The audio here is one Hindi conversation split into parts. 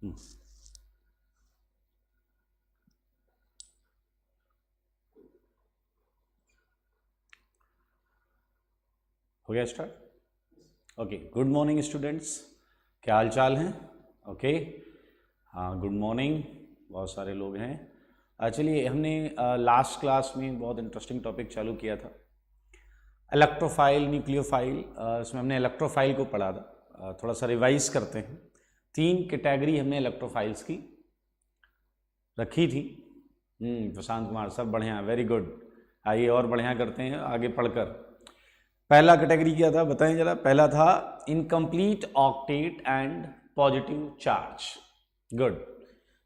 हो गया start? Okay, good morning students, क्या हाल चाल हैं? ओके, हाँ गुड मॉर्निंग। बहुत सारे लोग हैं। एक्चुअली हमने लास्ट क्लास में बहुत इंटरेस्टिंग टॉपिक चालू किया था, इलेक्ट्रोफाइल, न्यूक्लियोफाइल। इसमें हमने इलेक्ट्रोफाइल को पढ़ा था। थोड़ा सा रिवाइज करते हैं। 3 कैटेगरी हमने इलेक्ट्रोफाइल्स की रखी थी। प्रशांत कुमार, सब बढ़िया, वेरी गुड। आइए और बढ़िया करते हैं आगे पढ़कर। पहला कैटेगरी क्या था बताएं जरा? पहला था incomplete octet and positive charge. Good,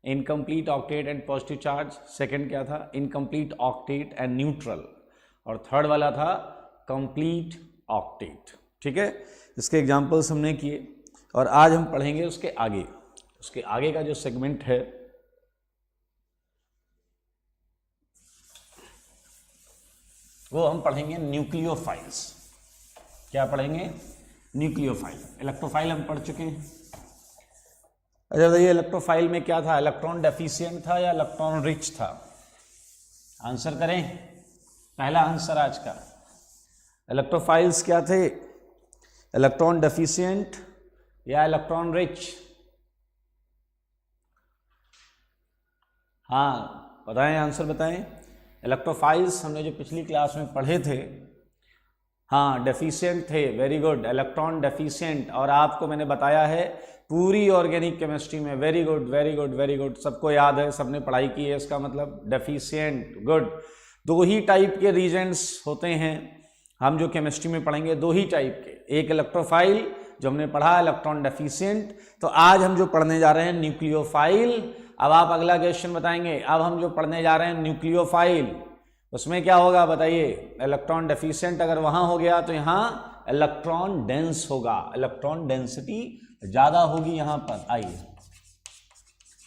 incomplete octet and positive charge. Second क्या था? Incomplete octet and neutral. और थर्ड वाला था कंप्लीट ऑक्टेट। ठीक है, इसके एग्जांपल्स हमने किए और आज हम पढ़ेंगे उसके आगे का जो सेगमेंट है वो हम पढ़ेंगे न्यूक्लियोफाइल्स। क्या पढ़ेंगे? न्यूक्लियोफाइल। इलेक्ट्रोफाइल हम पढ़ चुके हैं। अच्छा बताइए, इलेक्ट्रोफाइल में क्या था? इलेक्ट्रॉन डेफिशिएंट था या इलेक्ट्रॉन रिच था? आंसर करें, पहला आंसर आज का। इलेक्ट्रोफाइल्स क्या थे? इलेक्ट्रॉन डेफिशिएंट या इलेक्ट्रॉन रिच? हाँ बताएं, आंसर बताएं। इलेक्ट्रोफाइल्स हमने जो पिछली क्लास में पढ़े थे, हाँ डेफिशिएंट थे। Very good, electron deficient. और आपको मैंने बताया है पूरी ऑर्गेनिक केमिस्ट्री में, very good very good very good, सबको याद है, सबने पढ़ाई की है, इसका मतलब डेफिशिएंट। गुड, 2 ही टाइप के रीजेंट्स होते हैं। हम जो केमिस्ट्री में पढ़ेंगे 2 ही टाइप के, एक इलेक्ट्रोफाइल जो हमने पढ़ा इलेक्ट्रॉन डेफिशिएंट। तो आज हम जो पढ़ने जा रहे हैं न्यूक्लियोफाइल। अब आप अगला क्वेश्चन बताएंगे। अब हम जो पढ़ने जा रहे हैं न्यूक्लियोफाइल, उसमें क्या होगा बताइए? इलेक्ट्रॉन डेफिशिएंट अगर वहां हो गया तो यहाँ इलेक्ट्रॉन डेंस होगा, इलेक्ट्रॉन डेंसिटी ज्यादा होगी यहां पर। आइए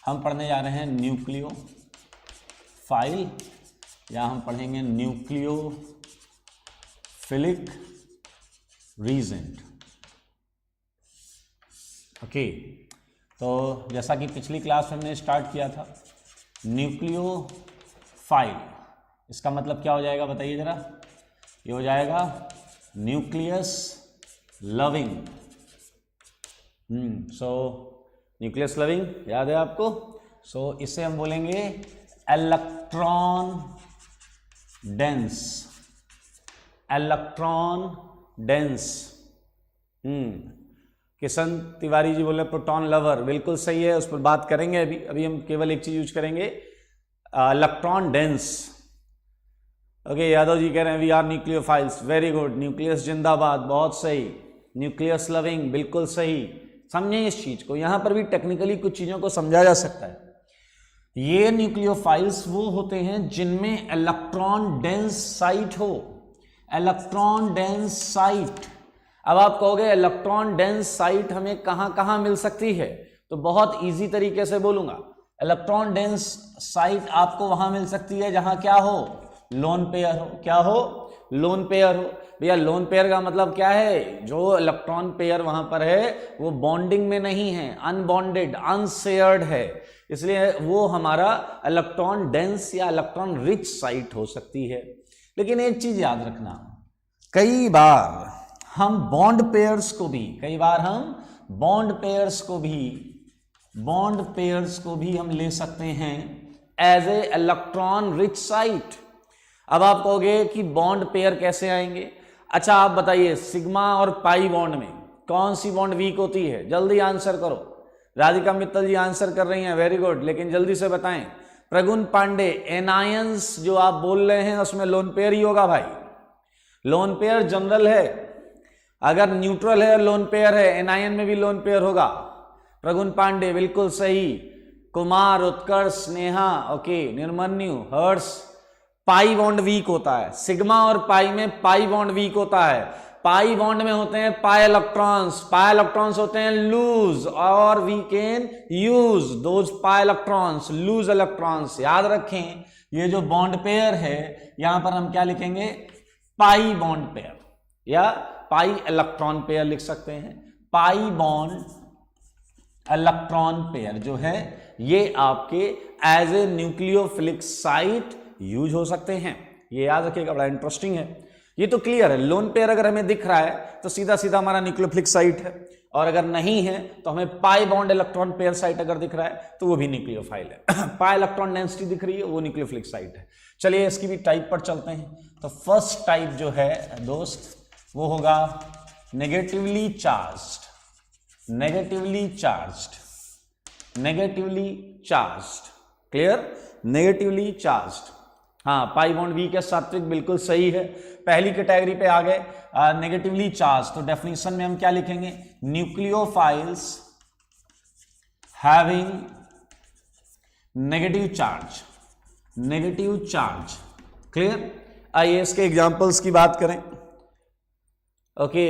हम पढ़ने जा रहे हैं न्यूक्लियोफाइल, या हम पढ़ेंगे न्यूक्लियोफिलिक रीजेंट। ओके, तो जैसा कि पिछली क्लास में हमने स्टार्ट किया था, न्यूक्लियोफाइल इसका मतलब क्या हो जाएगा बताइए जरा? ये हो जाएगा nucleus loving. So nucleus loving याद है आपको? सो इसे हम बोलेंगे electron dense, electron dense. Kishan Tiwari ji बोले प्रोटॉन लवर, बिल्कुल सही है, उस पर बात करेंगे। अभी हम केवल एक चीज यूज करेंगे, electron dense. Okay, Yadav ji कह रहे हैं we are nucleophiles, very good. Nucleus जिंदाबाद, बहुत सही। न्यूक्लियस लविंग, बिल्कुल सही। समझें इस चीज को, यहां पर भी टेक्निकली कुछ चीजों को समझा जा सकता है। ये न्यूक्लियोफाइल्स वो होते हैं जिनमें इलेक्ट्रॉन डेंस साइट हो, इलेक्ट्रॉन डेंस साइट। अब आप कहोगे इलेक्ट्रॉन डेंस साइट हमें कहां कहां मिल सकती है, तो बहुत इजी तरीके से बोलूंगा। इलेक्ट्रॉन डेंस साइट आपको वहां मिल सकती है जहां क्या हो? लोन पेयर हो। क्या हो? लोन पेयर हो। भैया लोन पेयर का मतलब क्या है? जो इलेक्ट्रॉन पेयर वहां पर है वो बॉन्डिंग में नहीं है, अनबॉन्डेड, अनशेयर्ड है, इसलिए वो हमारा इलेक्ट्रॉन डेंस या इलेक्ट्रॉन रिच साइट हो सकती है। लेकिन एक चीज याद रखना, कई बार हम बॉन्ड पेयर्स को भी हम ले सकते हैं as a electron rich site. अब आप कहोगे कि बॉन्ड पेयर कैसे आएंगे? अच्छा आप बताइए, सिग्मा और पाई बॉन्ड में कौन सी बॉन्ड वीक होती है? जल्दी आंसर करो। राधिका मित्तल जी आंसर कर रही हैं, वेरी गुड, लेकिन जल्दी से बताएं। प्रगुन पांडे, एनायंस जो आप बोल रहे हैं उसमें लोन पेयर ही होगा भाई। लोन पेयर जनरल है, अगर न्यूट्रल है लोन पेयर है, एनायन में भी लोन पेयर होगा। प्रगुन पांडे बिल्कुल सही। कुमार, उत्कर्ष, स्नेहा, ओके, निर्मन्यु, हर्ष, पाई बॉन्ड वीक होता है। सिग्मा और पाई में पाई बॉन्ड वीक होता है। पाई बॉन्ड में होते हैं पाई इलेक्ट्रॉन्स होते हैं लूज, और we can use those pi electrons, loose electrons. याद रखें ये जो बॉन्ड पेयर है यहां पर हम क्या लिखेंगे? पाई बॉन्ड पेयर या पाई इलेक्ट्रॉन पेयर लिख सकते हैं। पाई बॉन्ड इलेक्ट्रॉन पेयर जो है ये आपके as a nucleophilic site use हो सकते हैं। ये याद रखिएगा, बड़ा इंटरेस्टिंग है। ये तो क्लियर है, लोन पेयर अगर हमें दिख रहा है तो सीधा सीधा हमारा न्यूक्लियोफिलिक साइट है, और अगर नहीं है तो हमें pi bond electron pair site अगर दिख रहा है तो वो भी न्यूक्लियोफाइल है। पाई इलेक्ट्रॉन डेंसिटी दिख रही है वो न्यूक्लियोफिलिक साइट है। चलिए इसकी भी टाइप पर चलते हैं। तो फर्स्ट टाइप जो है दोस्त वो होगा negatively charged, negatively charged, negatively charged. Clear, negatively charged. हाँ, पाई बॉन्ड वीक है, सात्विक, बिल्कुल सही है। पहली कैटेगरी पे आ गए नेगेटिवली चार्ज। तो डेफिनेशन में हम क्या लिखेंगे? Nucleophiles having negative charge, negative charge. Clear. आइए इसके एग्जांपल्स की बात करें। ओके,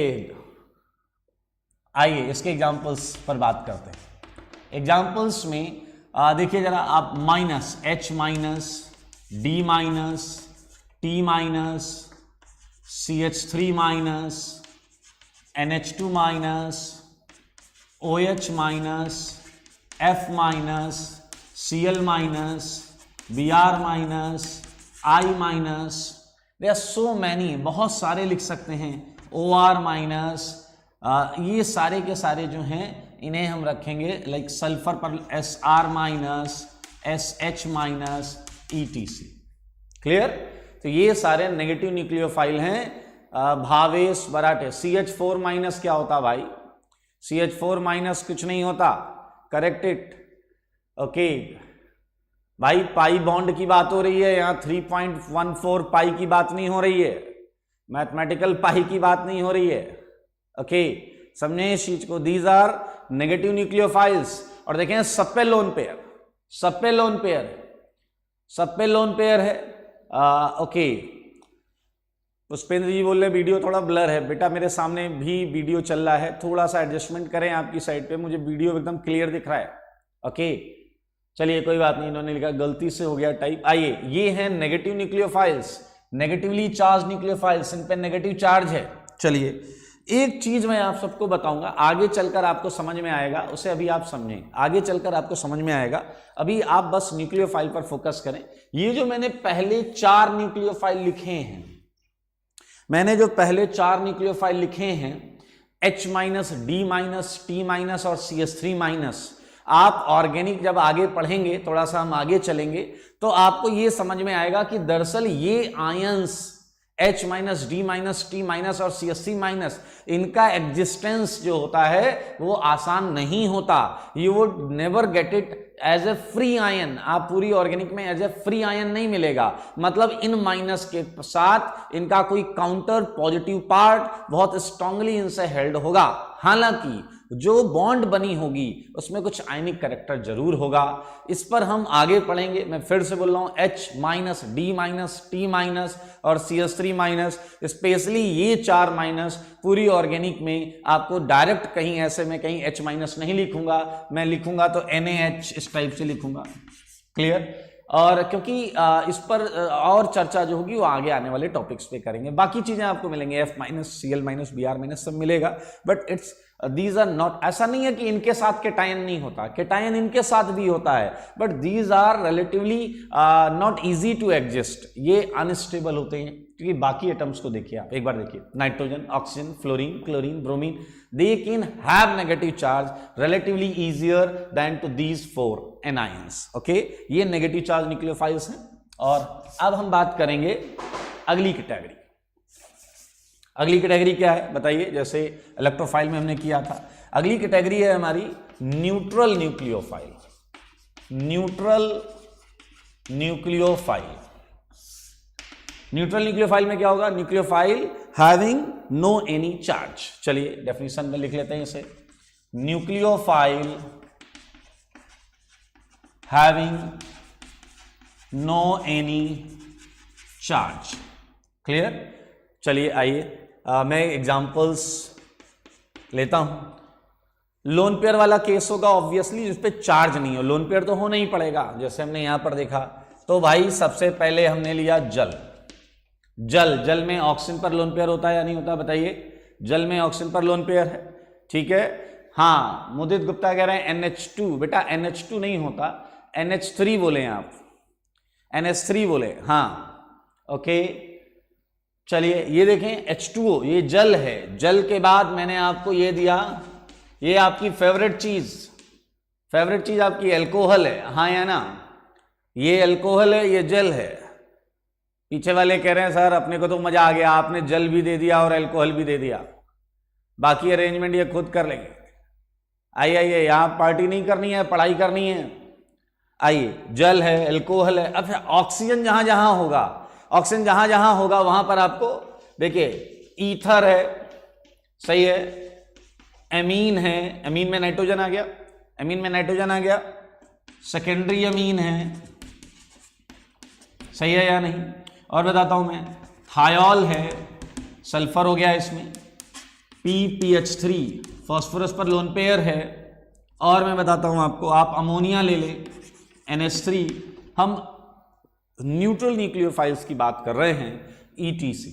आइए इसके एग्जांपल्स पर बात करते हैं। एग्जांपल्स में देखिए जरा आप, minus H minus, D minus, T minus, CH3 minus, NH2 minus, OH minus, F minus, Cl minus, Br minus, I minus, they are so many, बहुत सारे लिख सकते हैं। OR माइनस, ये सारे के सारे जो हैं इन्हें हम रखेंगे लाइक सल्फर पर Sr minus, SH minus, ETC। Clear. तो ये सारे नेगेटिव न्यूक्लियोफाइल हैं। भावेश बराटे, CH4 माइनस क्या होता भाई? CH4 माइनस कुछ नहीं होता, करेक्ट इट। ओके भाई, पाई बॉन्ड की बात हो रही है यहाँ, 3.14 पाई की बात नहीं हो रही है, मैथमेटिकल पाई की बात नहीं हो रही है। ओके, समझे इस चीज को। These are negative nucleophiles. और देखें सब पे लोन पेयर, सब पे लोन पेयर है, सब पे लोन पेयर है। ओके, पुष्पेंद्र जी बोल रहे वीडियो थोड़ा ब्लर है। बेटा मेरे सामने भी वीडियो चल रहा है, थोड़ा सा एडजस्टमेंट करें आपकी साइड पे, मुझे वीडियो एकदम क्लियर दिख रहा है। ओके चलिए कोई बात नहीं, इन्होंने लिखा गलती से हो गया टाइप। आइए, ये हैं negative nucleophiles, negatively charge nucleophiles, इन पे नेगेटिव चार्ज है। चलिए एक चीज मैं आप सबको बताऊंगा, आगे चलकर आपको समझ में आएगा, उसे अभी आप समझें, आगे चलकर आपको समझ में आएगा। अभी आप बस न्यूक्लियोफाइल पर फोकस करें। ये जो मैंने पहले 4 न्यूक्लियोफाइल लिखे हैं, मैंने जो पहले 4 न्यूक्लियोफाइल लिखे हैं, H minus, D minus, T minus और CH3 माइनस, आप ऑर्गेनिक जब आगे पढ़ेंगे, थोड़ा सा हम आगे चलेंगे तो आपको ये समझ में आएगा कि दरअसल ये ions H minus, D minus, T minus और CH3 माइनस, इनका एग्जिस्टेंस जो होता है वो आसान नहीं होता। You would never get it as a free ion. आप पूरी ऑर्गेनिक में एज ए फ्री आयन नहीं मिलेगा, मतलब इन माइनस के साथ इनका कोई काउंटर पॉजिटिव पार्ट बहुत स्ट्रांगली इनसे हेल्ड होगा। हालांकि जो बॉन्ड बनी होगी उसमें कुछ आयनिक कैरेक्टर जरूर होगा, इस पर हम आगे पढ़ेंगे। मैं फिर से बोल रहा हूं, H minus, D minus, T minus और CH3 माइनस, स्पेशली ये 4 माइनस पूरी ऑर्गेनिक में आपको डायरेक्ट कहीं ऐसे में कहीं H माइनस नहीं लिखूंगा, मैं लिखूंगा तो NaH इस टाइप से लिखूंगा। क्लियर। और क्योंकि इस पर और चर्चा जो होगी वो आगे आने वाले टॉपिक्स पे करेंगे। बाकी चीजें आपको मिलेंगे, F minus, Cl minus, Br minus सब मिलेगा, but it's these are not, ऐसा नहीं है कि इनके साथ केटायन नहीं होता, केटायन इनके साथ भी होता है, but these are relatively not easy to exist. ये अनस्टेबल होते हैं क्योंकि बाकी एटम्स को देखिए आप, एक बार देखिए, nitrogen, oxygen, fluorine, chlorine, bromine, they can have negative charge relatively easier than to these 4 anions. Okay, ये नेगेटिव चार्ज न्यूक्लियोफाइल्स हैं। और अब हम बात करेंगे अगली कैटेगरी। अगली कैटेगरी क्या है बताइए? जैसे इलेक्ट्रोफाइल में हमने किया था, अगली कैटेगरी है हमारी neutral nucleophile. Neutral nucleophile, neutral nucleophile में क्या होगा? Nucleophile having no any charge. चलिए डेफिनेशन में लिख लेते हैं इसे, nucleophile having no any charge. Clear. चलिए आइए मैं एग्जांपल्स लेता हूं। लोन पेयर वाला केस होगा ऑब्वियसली जिस पे चार्ज नहीं हो, लोन पेयर तो होना ही पड़ेगा, जैसे हमने यहां पर देखा। तो भाई सबसे पहले हमने लिया जल। जल, जल में ऑक्सीजन पर लोन पेयर होता है या नहीं होता बताइए? जल में ऑक्सीजन पर लोन पेयर है, ठीक है। हाँ, मुदित गुप्ता कह रहे हैं NH2, बेटा NH2 नहीं होता, NH3 बोले आप, NH3 बोले, हाँ ओके। चलिए ये देखें H2O, ये जल है, जल के बाद मैंने आपको ये दिया, ये आपकी फेवरेट चीज आपकी एल्कोहल है, हाँ या ना, ये एल्कोहल है, ये जल है। पीछे वाले कह रहे हैं सर अपने को तो मजा आ गया, आपने जल भी दे दिया और एल्कोहल भी दे दिया, बाकी अरेंजमेंट ये खुद कर लेंगे। आइए यहां पार्टी नहीं करनी है, पढ़ाई करनी है। आइए, जल है, एल्कोहल है, अब ऑक्सीजन जहां जहां होगा वहां पर आपको देखिए ईथर है, सही है, एमीन है, एमीन में नाइट्रोजन आ गया, सेकेंडरी अमीन है, सही है या नहीं। और बताता हूं मैं, थायोल है, सल्फर हो गया इसमें, PPH3 फास्फोरस पर लोन पेयर है। और मैं बताता हूं आपको, आप अमोनिया ले ले, NH3, हम न्यूट्रल न्यूक्लियोफाइल्स की बात कर रहे हैं, ETC,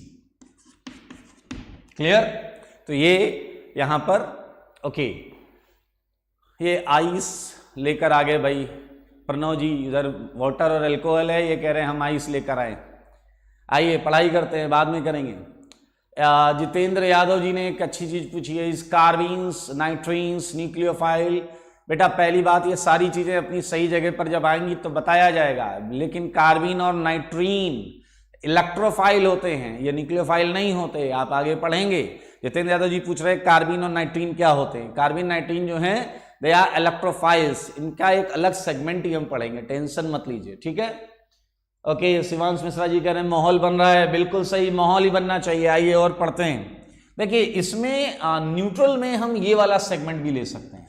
क्लियर। तो ये यहां पर ओके, ये आइस लेकर आ गए भाई प्रणव जी, इधर वाटर और एल्कोहल है, ये कह रहे हैं हम आइस लेकर आए। आइए पढ़ाई करते हैं, बाद में करेंगे। जितेंद्र यादव जी ने एक अच्छी चीज पूछी है, इस कार्बीन्स, नाइट्रीन्स, न्यूक्लियोफाइल। बेटा पहली बात, ये सारी चीजें अपनी सही जगह पर जब आएंगी तो बताया जाएगा, लेकिन कार्बीन और नाइट्रीन इलेक्ट्रोफाइल होते हैं, ये न्यूक्लियोफाइल नहीं होते, आप आगे पढ़ेंगे। जितेंद्र यादव जी पूछ रहे हैं कार्बीन और नाइट्रीन क्या होते हैं। कार्बीन नाइट्रीन जो है दे आर इलेक्ट्रोफाइल्स, इनका एक अलग सेगमेंट ही हम पढ़ेंगे, टेंशन मत लीजिए, ठीक है ओके। शिवांश मिश्रा जी कह रहे हैं माहौल बन रहा है, बिल्कुल सही, माहौल ही बनना चाहिए। आइए और पढ़ते हैं। देखिए इसमें न्यूट्रल में हम ये वाला सेगमेंट भी ले सकते हैं,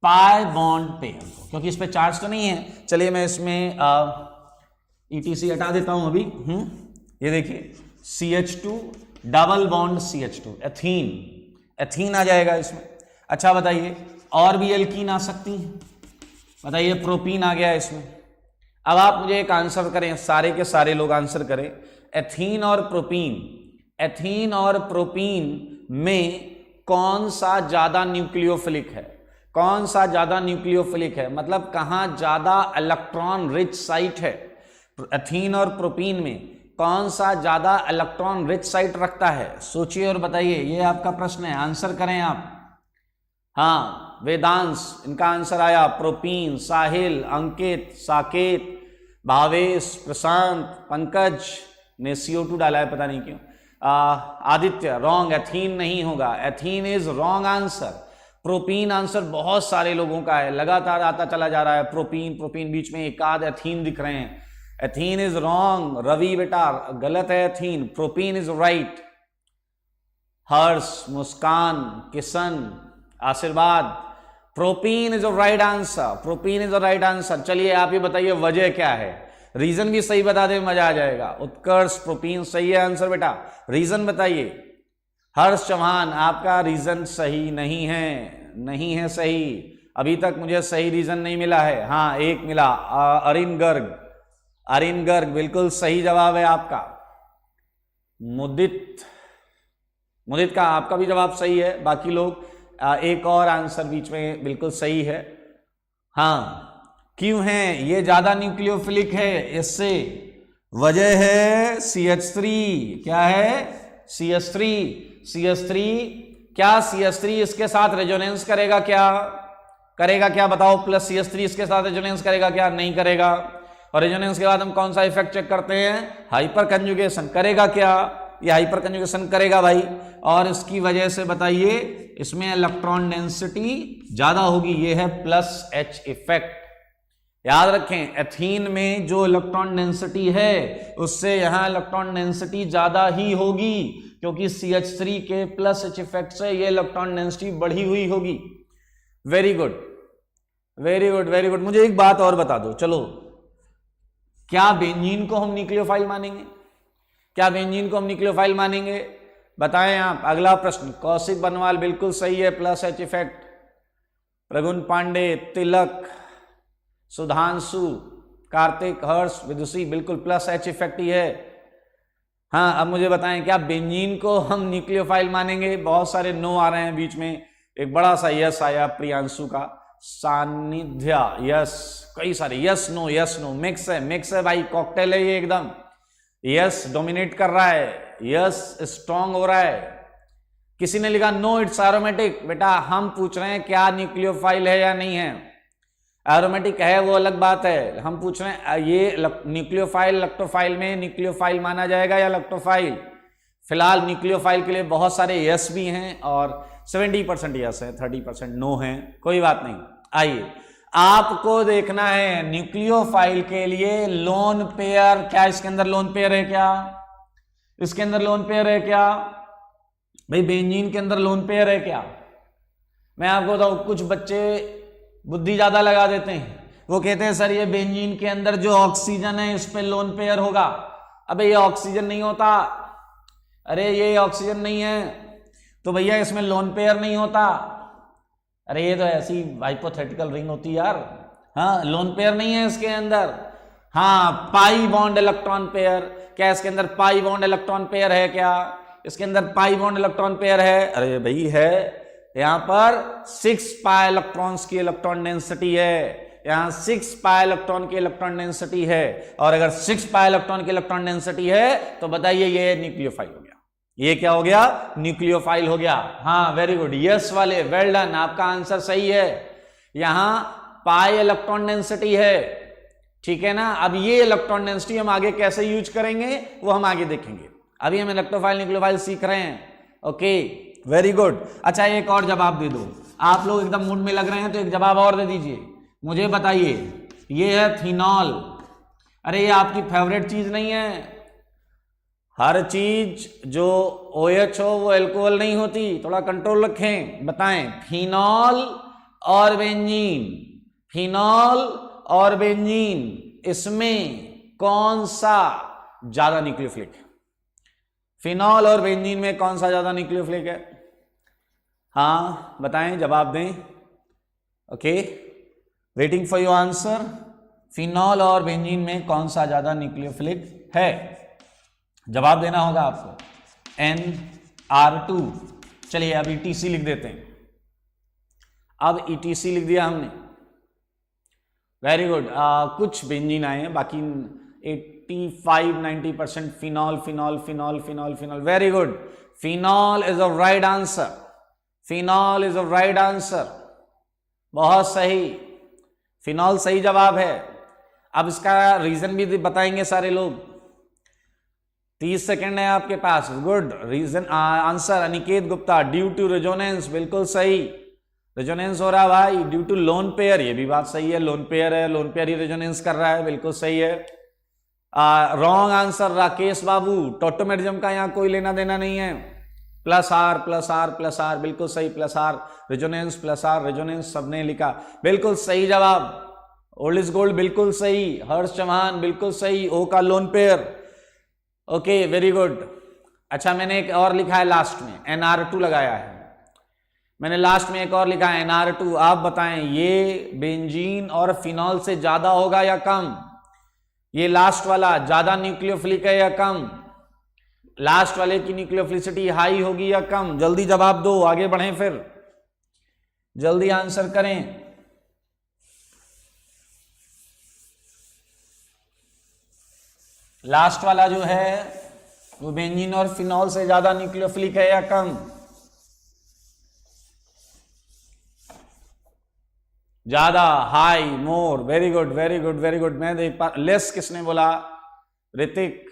पाई बॉन्ड पेयर, क्योंकि इस पे चार्ज तो नहीं है। चलिए मैं इसमें ETC हटा देता हूं अभी। ये देखिए CH2 double bond CH2, ethene आ जाएगा इसमें। अच्छा बताइए, और भी एल्कीन आ सकती हैं, बताइए, प्रोपीन आ गया इसमें। अब आप मुझे एक आंसर करें, सारे के सारे लोग आंसर करें, एथीन और प्रोपीन में कौन सा ज्यादा न्यूक्लियोफिलिक है, मतलब कहां ज्यादा इलेक्ट्रॉन रिच साइट है। एथीन और प्रोपीन में कौन सा ज्यादा इलेक्ट्रॉन रिच साइट रखता है, सोचिए और बताइए। ये आपका प्रश्न है, आंसर करें आप। हाँ, वेदांश, इनका आंसर आया प्रोपीन। साहिल, अंकित, साकेत, भावेश, प्रशांत, पंकज ने CO2 डाला है, पता नहीं क्यों। आदित्य, रॉन्ग, एथीन नहीं होगा, ethene is wrong answer. Propene answer बहुत सारे लोगों का है, लगातार आता चला जा रहा है प्रोपीन, बीच में एक आध एथीन दिख रहे हैं। एथीन इज रॉन्ग, रवि बेटा गलत है एथीन, प्रोपीन इज राइट। हर्ष, मुस्कान, किशन, आशीर्वाद, propene is the right answer. चलिए आप ये बताइए वजह क्या है, रीजन भी सही बता दे, मजा आ जाएगा। उत्कर्ष, प्रोपीन सही है आंसर बेटा, रीजन बताइए। हर्ष चौहान, आपका रीजन सही नहीं है सही, अभी तक मुझे सही रीजन नहीं मिला है। हाँ एक मिला, अरिन गर्ग बिल्कुल सही जवाब है आपका। मुदित का आपका भी जवाब सही है, बाकी लोग एक और आंसर बीच में बिल्कुल सही है। हाँ, क्यों है ये ज्यादा न्यूक्लियोफिलिक है, इससे वजह है CH3। क्या है CH3 क्या CH3 इसके साथ रेजोनेंस करेगा क्या बताओ, प्लस CH3 इसके साथ रेजोनेंस करेगा क्या, नहीं करेगा। और रेजोनेंस के बाद हम कौन सा इफेक्ट चेक करते हैं, हाइपर कंजुगेशन करेगा क्या, ये हाइपर कंजुगेशन करेगा भाई। और इसकी वजह से बताइए इसमें इलेक्ट्रॉन डेंसिटी ज्यादा होगी, ये है प्लस H इफेक्ट। याद रखें, एथीन में जो इलेक्ट्रॉन डेंसिटी है उससे यहां इलेक्ट्रॉन डेंसिटी ज्यादा ही होगी, क्योंकि CH3 के प्लस H इफेक्ट से ये इलेक्ट्रॉन डेंसिटी बढ़ी हुई होगी। Very good. मुझे एक बात और बता दो, चलो, क्या बेंजीन को हम न्यूक्लियोफाइल मानेंगे? बताएं आप। अगला प्रश्न, कौशिक बनवाल बिल्कुल सही है, plus H effect. Pragun Pandey, Tilak, Sudhanshu, Kartik, Harsh, Vidushi बिल्कुल प्लस H इफेक्ट ही है। हाँ अब मुझे बताएं, क्या बेंजीन को हम न्यूक्लियोफाइल मानेंगे? बहुत सारे नो आ रहे हैं बीच में, एक बड़ा सा यस आया प्रियांशु का, सानिध्य यस, कई सारे यस नो मिक्स है भाई, कॉकटेल है ये एकदम, यस डोमिनेट कर रहा है, यस स्ट्रॉन्ग हो रहा है। किसी ने लिखा नो इट्स एरोमेटिक, बेटा हम पूछ रहे हैं क्या न्यूक्लियोफाइल है या नहीं है, एरोमेटिक है वो अलग बात है, हम पूछ रहे हैं ये न्यूक्लियोफाइल लैक्टोफाइल में न्यूक्लियोफाइल माना जाएगा या लैक्टोफाइल। फिलहाल न्यूक्लियोफाइल के लिए बहुत सारे यस भी हैं और 70% यस है, 30% नो है, कोई बात नहीं। आइए आपको देखना है न्यूक्लियोफाइल के लिए लोन पेयर, क्या इसके अंदर लोन पेयर है क्या, इसके अंदर लोन पेयर है क्या भाई, बेंजीन के अंदर लोन पेयर है क्या। मैं आपको बताऊं कुछ बच्चे बुद्धि ज्यादा लगा देते हैं, वो कहते हैं सर ये बेंजीन के अंदर जो ऑक्सीजन है इस पे लोन पेयर होगा। अबे ये ऑक्सीजन नहीं होता, अरे ये ऑक्सीजन नहीं है तो भैया इसमें लोन पेयर नहीं होता। अरे ये तो ऐसी हाइपोथेटिकल रिंग होती यार, हाँ लोन पेयर नहीं है इसके अंदर। हाँ पाई बॉन्ड इलेक्ट्रॉन पेयर, क्या इसके अंदर पाई बॉन्ड इलेक्ट्रॉन पेयर है क्या, इसके अंदर पाई बॉन्ड इलेक्ट्रॉन पेयर है, अरे भाई है, यहां पर 6 पाई इलेक्ट्रॉन्स की इलेक्ट्रॉन डेंसिटी है, यहां 6 पाई इलेक्ट्रॉन की इलेक्ट्रॉन डेंसिटी है, और अगर 6 पाई इलेक्ट्रॉन की इलेक्ट्रॉन डेंसिटी है तो बताइए ये न्यूक्लियोफाइल हो गया, ये क्या हो गया, न्यूक्लियोफाइल हो गया। हाँ वेरी गुड, यस वाले वेल डन, आपका आंसर सही है, यहां पाई इलेक्ट्रॉन डेंसिटी है, ठीक है ना। अब ये इलेक्ट्रॉन डेंसिटी हम आगे कैसे यूज करेंगे वो हम आगे देखेंगे, अभी हम इलेक्ट्रोफाइल न्यूक्लियोफाइल सीख रहे हैं। Okay very good. अच्छा एक और जवाब दे दो, आप लोग एकदम मूड में लग रहे हैं तो एक जवाब और दे दीजिए, मुझे बताइए ये है फिनॉल। अरे ये आपकी फेवरेट चीज नहीं है, हर चीज जो OH हो वो एल्कोहल नहीं होती, थोड़ा कंट्रोल रखें। बताएं फिनॉल और बेंजीन, फिनॉल और बेंजीन इसमें कौन सा ज्यादा न्यूक्लियोफिलिक है, फिनॉल और बेंजीन में कौन सा ज्यादा न्यूक्लियोफिलिक है, हाँ बताएं जवाब दें। Okay waiting for your answer, phenol और बेंजीन में कौन सा ज्यादा न्यूक्लियोफिलिक है, जवाब देना होगा आपको। NR2, चलिए अब ETC लिख देते हैं, अब ETC लिख दिया हमने, वेरी गुड। कुछ बेंजीन आए हैं, बाकी 85-90% phenol phenol phenol phenol phenol, very good, phenol is a right answer, phenol is a right answer, बहुत सही, फिनॉल सही जवाब है। अब इसका रीजन भी बताएंगे सारे लोग, 30 सेकेंड है आपके पास। Good reason answer Aniket Gupta, due to resonance, बिल्कुल सही, रेजोनेंस हो रहा है भाई, ड्यू टू लोन पेयर, ये भी बात सही है, लोन पेयर है, लोन पेयर ही रेजोनेंस कर रहा है, बिल्कुल सही है। रॉन्ग आंसर राकेश बाबू, टोटोमेरिज्म का यहाँ कोई लेना देना नहीं है, plus R plus R plus R, बिल्कुल सही, plus R resonance plus R resonance सबने लिखा, बिल्कुल सही जवाब। ओल्ड इज गोल्ड बिल्कुल सही, हर्ष चौहान बिल्कुल सही, ओ का lone pair, okay very good. अच्छा मैंने एक और लिखा है लास्ट में, NR2 लगाया है मैंने, लास्ट में एक और लिखा है NR2, आप बताएं ये बेंजीन और फिनॉल से ज्यादा होगा या कम, ये लास्ट वाला ज्यादा न्यूक्लियोफिलिक है या कम, लास्ट वाले की न्यूक्लियोफिलिसिटी हाई होगी या कम, जल्दी जवाब दो, आगे बढ़ें फिर, जल्दी आंसर करें। लास्ट वाला जो है वो बेंजीन और फिनॉल से ज्यादा न्यूक्लियोफिलिक है या कम, ज्यादा, high, more, very good very good very good. मैं देख पा, लेस किसने बोला, ऋतिक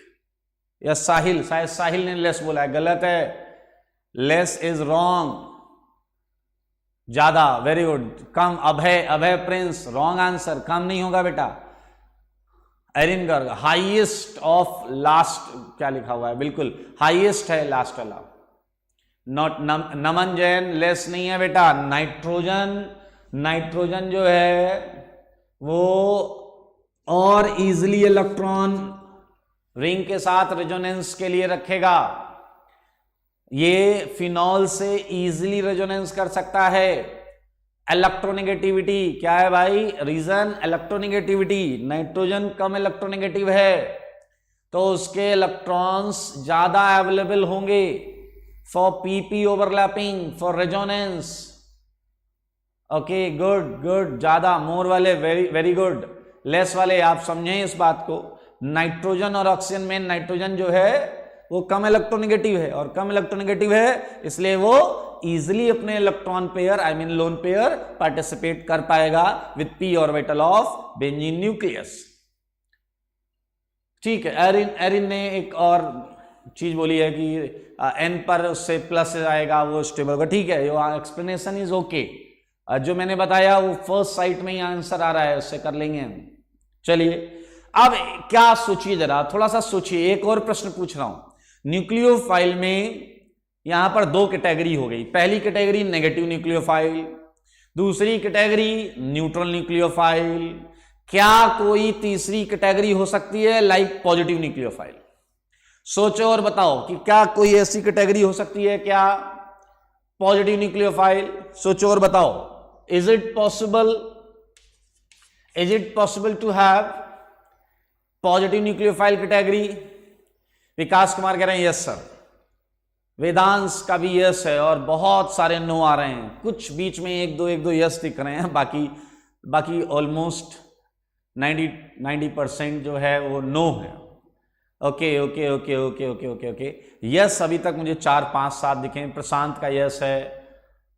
या साहिल, शायद साहिल ने लेस बोला है, गलत है, लेस इज रॉन्ग, ज्यादा, वेरी गुड। कम, Abhay, Abhay Prince, wrong answer, कम नहीं होगा बेटा। Erin Garg, highest of last, क्या लिखा हुआ है, बिल्कुल हाईएस्ट है लास्ट वाला। नॉट, नमन जैन, लेस नहीं है बेटा। नाइट्रोजन, नाइट्रोजन जो है वो और इजिली इलेक्ट्रॉन रिंग के साथ रेजोनेंस के लिए रखेगा, ये फिनॉल से इजिली रेजोनेंस कर सकता है। इलेक्ट्रोनेगेटिविटी क्या है भाई, रीजन इलेक्ट्रोनेगेटिविटी, नाइट्रोजन कम इलेक्ट्रोनेगेटिव है तो उसके इलेक्ट्रॉन्स ज्यादा अवेलेबल होंगे for PP overlapping, for resonance, okay, good good, ज्यादा, मोर वाले वेरी वेरी गुड, लेस वाले आप समझें इस बात को। नाइट्रोजन और ऑक्सीजन में नाइट्रोजन जो है वो कम इलेक्ट्रोनेगेटिव है, और कम इलेक्ट्रोनेगेटिव है इसलिए वो इजिली अपने electron pair I mean lone pair participate कर पाएगा with P orbital of benzene nucleus. ठीक है, एरिन ने एक और चीज बोली है कि एन पर उससे प्लस आएगा वो स्टेबल होगा। ठीक है, योर एक्सप्लेनेशन इज ओके। जो मैंने बताया वो फर्स्ट साइट में ही आंसर आ रहा है, उससे कर लेंगे हम। चलिए अब क्या सोचिए, जरा थोड़ा सा सोचिए। एक और प्रश्न पूछ रहा हूं। न्यूक्लियोफाइल में यहां पर दो कैटेगरी हो गई। पहली कैटेगरी नेगेटिव न्यूक्लियोफाइल, दूसरी कैटेगरी न्यूट्रल न्यूक्लियोफाइल। क्या कोई तीसरी कैटेगरी हो सकती है लाइक पॉजिटिव न्यूक्लियोफाइल? सोचो और बताओ कि क्या कोई ऐसी कैटेगरी हो सकती है क्या पॉजिटिव न्यूक्लियोफाइल? सोचो और बताओ। Is it possible to have positive nucleophile category? Vikas Kumar कह रहे हैं यस सर। वेदांश का भी यस है और बहुत सारे नो आ रहे हैं। कुछ बीच में एक दो यस दिख रहे हैं, बाकी ऑलमोस्ट 90% जो है वो नो है। Okay okay okay okay okay okay okay yes अभी तक मुझे 4 5 7 दिखे। प्रशांत का यस है,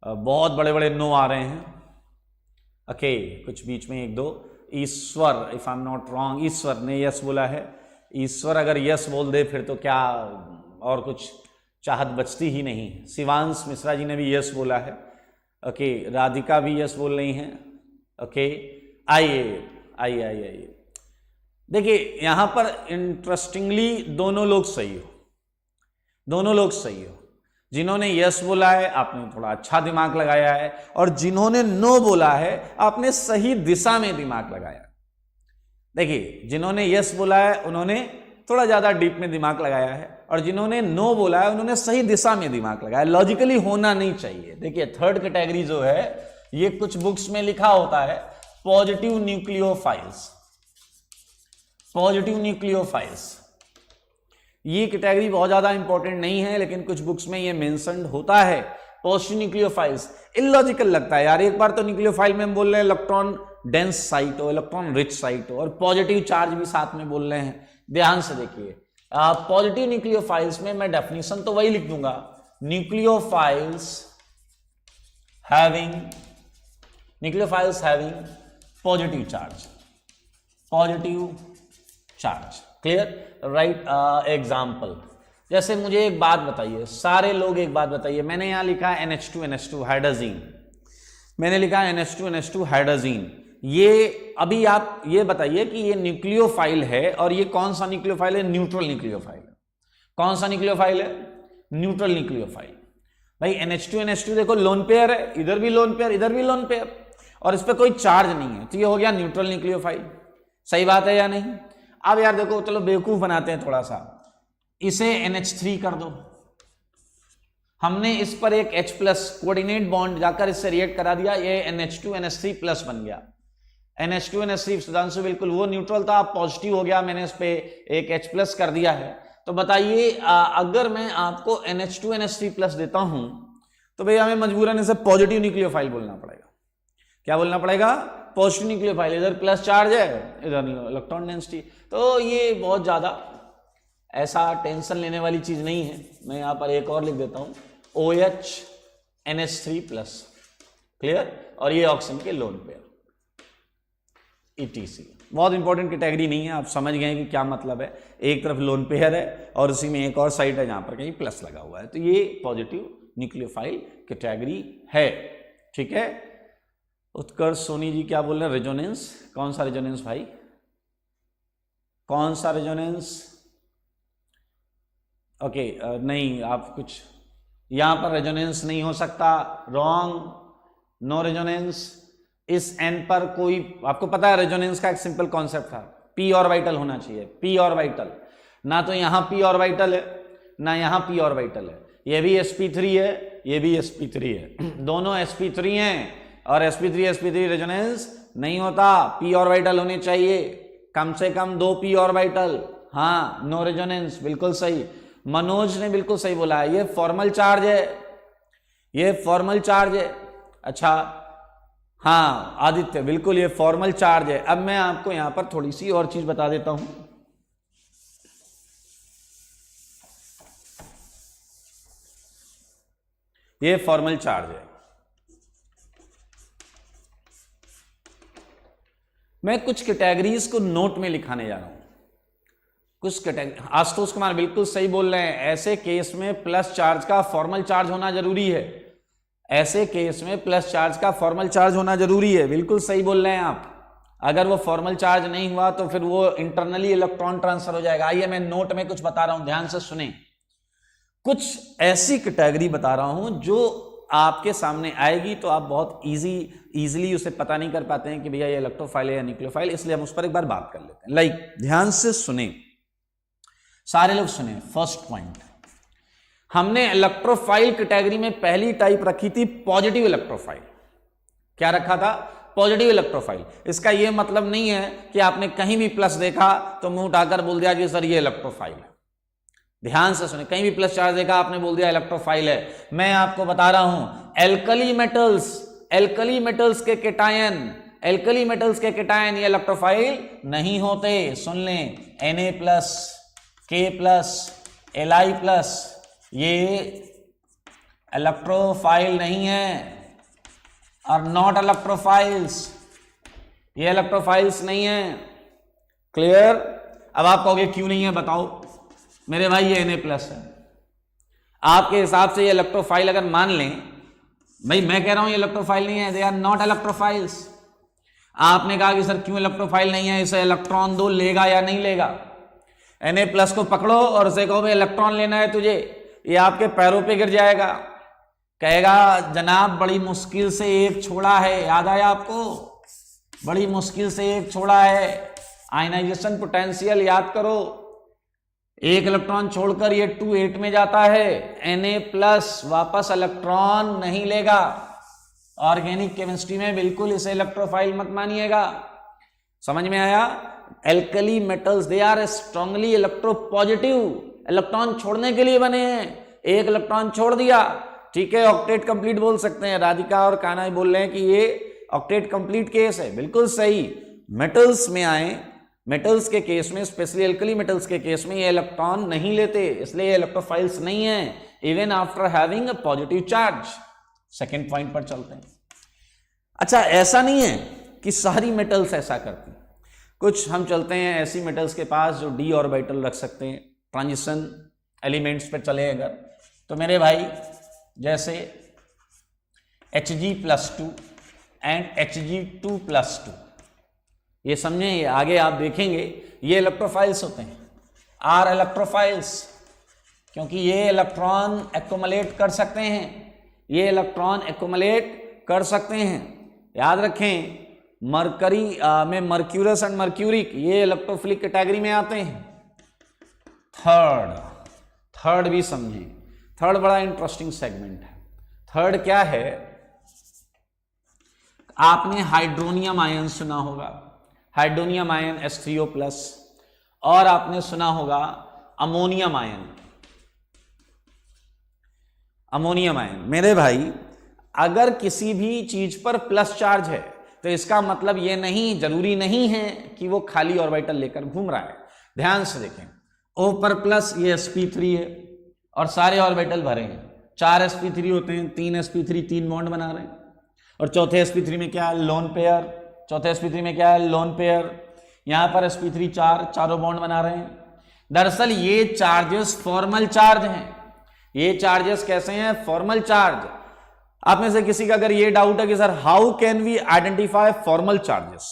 बहुत बड़े बड़े नो आ रहे हैं। ओके कुछ बीच में एक दो। Ishwar, if I am not wrong, Ishwar ने यस बोला है। ईश्वर अगर यस बोल दे फिर तो क्या और कुछ चाहत बचती ही नहीं। शिवांश मिश्रा जी ने भी यस बोला है। ओके राधिका भी यस बोल रही हैं। ओके आइए देखिए यहां पर इंटरेस्टिंगली दोनों लोग सही हो। जिन्होंने यस बोला है आपने थोड़ा अच्छा दिमाग लगाया है, और जिन्होंने नो बोला है आपने सही दिशा में दिमाग लगाया। देखिए जिन्होंने यस बोला है उन्होंने थोड़ा ज्यादा डीप में दिमाग लगाया है, और जिन्होंने नो बोला है उन्होंने सही दिशा में दिमाग लगाया। लॉजिकली होना नहीं चाहिए। देखिए थर्ड कैटेगरी जो है ये कुछ बुक्स में लिखा होता है पॉजिटिव न्यूक्लियोफाइल्स। ये कैटेगरी बहुत ज्यादा इंपॉर्टेंट नहीं है, लेकिन कुछ बुक्स में ये मेंशन होता है पॉजिटिव न्यूक्लियोफाइल्स। इलॉजिकल लगता है यार, एक बार तो न्यूक्लियोफाइल में हम बोल रहे हैं इलेक्ट्रॉन डेंस साइट हो, इलेक्ट्रॉन रिच साइट हो, और पॉजिटिव चार्ज भी साथ में बोल रहे हैं। ध्यान से देखिए पॉजिटिव न्यूक्लियोफाइल्स में मैं डेफिनेशन तो वही लिख दूंगा, nucleophiles having positive charge. Clear? Right example. जैसे मुझे एक बात बताइए, सारे लोग एक बात बताइए। मैंने यहां लिखा है NH2 हाइड्रोजीन, मैंने लिखा है NH2 हाइड्रोजीन। ये अभी आप ये बताइए कि ये न्यूक्लियोफाइल है, और ये कौन सा न्यूक्लियोफाइल है? न्यूट्रल न्यूक्लियोफाइल है। कौन सा न्यूक्लियोफाइल है? Neutral nucleophile. भाई NH2 देखो लोन पेयर है, इधर भी लोन पेयर, इधर भी लोन पेयर, और इस पर कोई चार्ज नहीं है, तो ये हो गया न्यूट्रल न्यूक्लियोफाइल। सही बात है या नहीं? अब यार देखो चलो बेवकूफ बनाते हैं थोड़ा सा, इसे NH3 कर दो। हमने इस पर एक H+ कोऑर्डिनेट बॉन्ड जाकर इससे रिएक्ट करा दिया, ये NH2NH3+ बन गया। NH2NH3 सुधांशु बिल्कुल वो न्यूट्रल था, पॉजिटिव हो गया, मैंने इस पे एक H+ कर दिया है। तो बताइए अगर मैं आपको NH2NH3+ देता हूं तो भाई हमें मजबूरन इसे पॉजिटिव न्यूक्लियोफाइल बोलना पड़ेगा। क्या बोलना पड़ेगा? Positive nucleophile. इधर प्लस चार्ज है, इधर इलेक्ट्रॉन डेंसिटी। तो ये बहुत ज्यादा ऐसा टेंशन लेने वाली चीज नहीं है। मैं यहां पर एक और लिख देता हूं OH NH3+। क्लियर? और ये ऑक्सीजन के लोन पेयर ETC। बहुत इंपॉर्टेंट कैटेगरी नहीं है, आप समझ गए कि क्या मतलब है। एक तरफ लोन पेयर है और उसी में एक और साइड है जहां पर कहीं प्लस लगा हुआ है, तो ये पॉजिटिव न्यूक्लियोफाइल कैटेगरी है। ठीक है। उत्कर्ष सोनी जी क्या बोल रहे हैं? रेजोनेंस। कौन सा रेजोनेंस भाई? कौन सा रेजोनेंस? ओके नहीं, आप कुछ यहां पर रेजोनेंस नहीं हो सकता, रॉन्ग, नो रेजोनेंस। इस एन पर कोई, आपको पता है रेजोनेंस का एक सिंपल कॉन्सेप्ट था, p ऑर्बिटल होना चाहिए, p ऑर्बिटल। ना तो यहां p ऑर्बिटल है ना यहां p ऑर्बिटल है। ये भी sp3 है, ये भी sp3 है, दोनों sp3 हैं, और sp3 रेजोनेंस नहीं होता, p ऑर्बिटल होने चाहिए, कम से कम 2 p ऑर्बिटल। हाँ, नो रेजोनेंस, बिल्कुल सही। मनोज ने बिल्कुल सही बोला है, ये फॉर्मल चार्ज है, ये फॉर्मल चार्ज है। अच्छा हाँ आदित्य, बिल्कुल ये फॉर्मल चार्ज है। अब मैं आपको यहां पर थोड़ी सी और चीज बता देता हूं। ये फॉर्मल चार्ज है। मैं कुछ कैटेगरीज को नोट में लिखाने जा रहा हूं। कुछ कैटेगरी, आशुतोष कुमार बिल्कुल सही बोल रहे हैं, ऐसे केस में प्लस चार्ज का फॉर्मल चार्ज होना जरूरी है। ऐसे केस में प्लस चार्ज का फॉर्मल चार्ज होना जरूरी है, बिल्कुल सही बोल रहे हैं आप। अगर वो फॉर्मल चार्ज नहीं हुआ तो फिर वो इंटरनली इलेक्ट्रॉन ट्रांसफर हो जाएगा। आइए मैं नोट में कुछ बता रहा हूं, ध्यान से सुने। कुछ ऐसी कैटेगरी बता रहा हूं जो आपके सामने आएगी तो आप बहुत इजीली उसे पता नहीं कर पाते हैं कि भैया ये इलेक्ट्रोफाइल है या न्यूक्लियोफाइल, इसलिए हम उस पर एक बार बात कर लेते हैं। लाइक ध्यान से सुने, सारे लोग सुने। फर्स्ट पॉइंट, हमने इलेक्ट्रोफाइल कैटेगरी में पहली टाइप रखी थी पॉजिटिव इलेक्ट्रोफाइल। क्या रखा था? Positive electrophile. इसका यह मतलब नहीं है कि आपने कहीं भी प्लस देखा तो मुंह उठाकर बोल दिया कि सर ये इलेक्ट्रोफाइल है। ध्यान से सुने, कहीं भी प्लस चार्ज देखा आपने बोल दिया इलेक्ट्रोफाइल है। मैं आपको बता रहा हूं एल्कली मेटल्स के केटायन, एल्कली मेटल्स के केटायन ये इलेक्ट्रोफाइल नहीं होते। सुन लें, Na+, K+, Li+, ये इलेक्ट्रोफाइल नहीं है और नॉट इलेक्ट्रोफाइल्स, ये इलेक्ट्रोफाइल्स नहीं है। क्लियर? अब आप कहोगे क्यों नहीं है, बताओ। मेरे भाई ये Na+ है, आपके हिसाब से ये इलेक्ट्रोफाइल अगर मान लें, भाई मैं कह रहा हूं ये इलेक्ट्रोफाइल नहीं है, दे आर नॉट इलेक्ट्रोफाइल्स। आपने कहा कि सर क्यों इलेक्ट्रोफाइल नहीं है, इसे इलेक्ट्रॉन दो, लेगा या नहीं लेगा? Na+ को पकड़ो और उसे कहो भाई इलेक्ट्रॉन लेना है तुझे, ये आपके पैरों पे गिर जाएगा, कहेगा जनाब बड़ी मुश्किल से एक छोड़ा है। याद आया आपको? बड़ी मुश्किल से एक छोड़ा है। आयनाइजेशन पोटेंशियल याद करो, एक इलेक्ट्रॉन छोड़कर ये 2 8 में जाता है। Na+ वापस इलेक्ट्रॉन नहीं लेगा। ऑर्गेनिक केमिस्ट्री में बिल्कुल इसे इलेक्ट्रोफाइल मत मानिएगा। समझ में आया? Alkali metals they are strongly electropositive, electron छोड़ने के लिए बने हैं। एक इलेक्ट्रॉन छोड़ दिया, ठीक है, ऑक्टेट कंप्लीट बोल सकते हैं। राधिका और कान्हा बोल रहे हैं कि ये ऑक्टेट कंप्लीट केस है, बिल्कुल सही। मेटल्स में आए, मेटल्स के केस में, स्पेशली एल्कली मेटल्स के केस में ये इलेक्ट्रॉन नहीं लेते, इसलिए ये इलेक्ट्रोफाइल्स नहीं है, even after having a positive charge. Second point पर चलते हैं। अच्छा, ऐसा नहीं है कि सारी मेटल्स ऐसा करती, कुछ हम चलते हैं ऐसी मेटल्स के पास जो d ऑर्बिटल रख सकते हैं, ट्रांजिशन एलिमेंट्स पर चले अगर, तो मेरे भाई जैसे Hg+2 एंड Hg2+2, ये समझे, ये आगे आप देखेंगे ये इलेक्ट्रोफाइल्स होते हैं, आर इलेक्ट्रोफाइल्स, क्योंकि ये इलेक्ट्रॉन एक्युमुलेट कर सकते हैं, ये इलेक्ट्रॉन एक्युमुलेट कर सकते हैं। याद रखें, मरकरी में मर्क्यूरस एंड मर्क्यूरिक ये इलेक्ट्रोफिलिक कैटेगरी में आते हैं। थर्ड भी समझें, थर्ड बड़ा इंटरेस्टिंग सेगमेंट है। थर्ड क्या है? आपने हाइड्रोनियम आयन सुना होगा, हाइड्रोनियम आयन H3O+, और आपने सुना होगा अमोनियम आयन, अमोनियम आयन। मेरे भाई अगर किसी भी चीज पर प्लस चार्ज है तो इसका मतलब ये नहीं, जरूरी नहीं है कि वो खाली ऑर्बिटल लेकर घूम रहा है। ध्यान से देखें, O पर प्लस ये sp3 है और सारे ऑर्बिटल भरे हैं। 4 sp3 होते हैं, 3 sp3 3 बॉन्ड बना रहे हैं, और चौथे sp3 में क्या है? Lone pair. चौथे sp3 में क्या है? Lone pair. यहां पर sp3 चारों बॉन्ड बना रहे हैं। दरअसल ये चार्जेस फॉर्मल चार्ज हैं। ये चार्जेस कैसे हैं? Formal charge. आप में से किसी का अगर ये डाउट है कि sir how can we identify formal charges,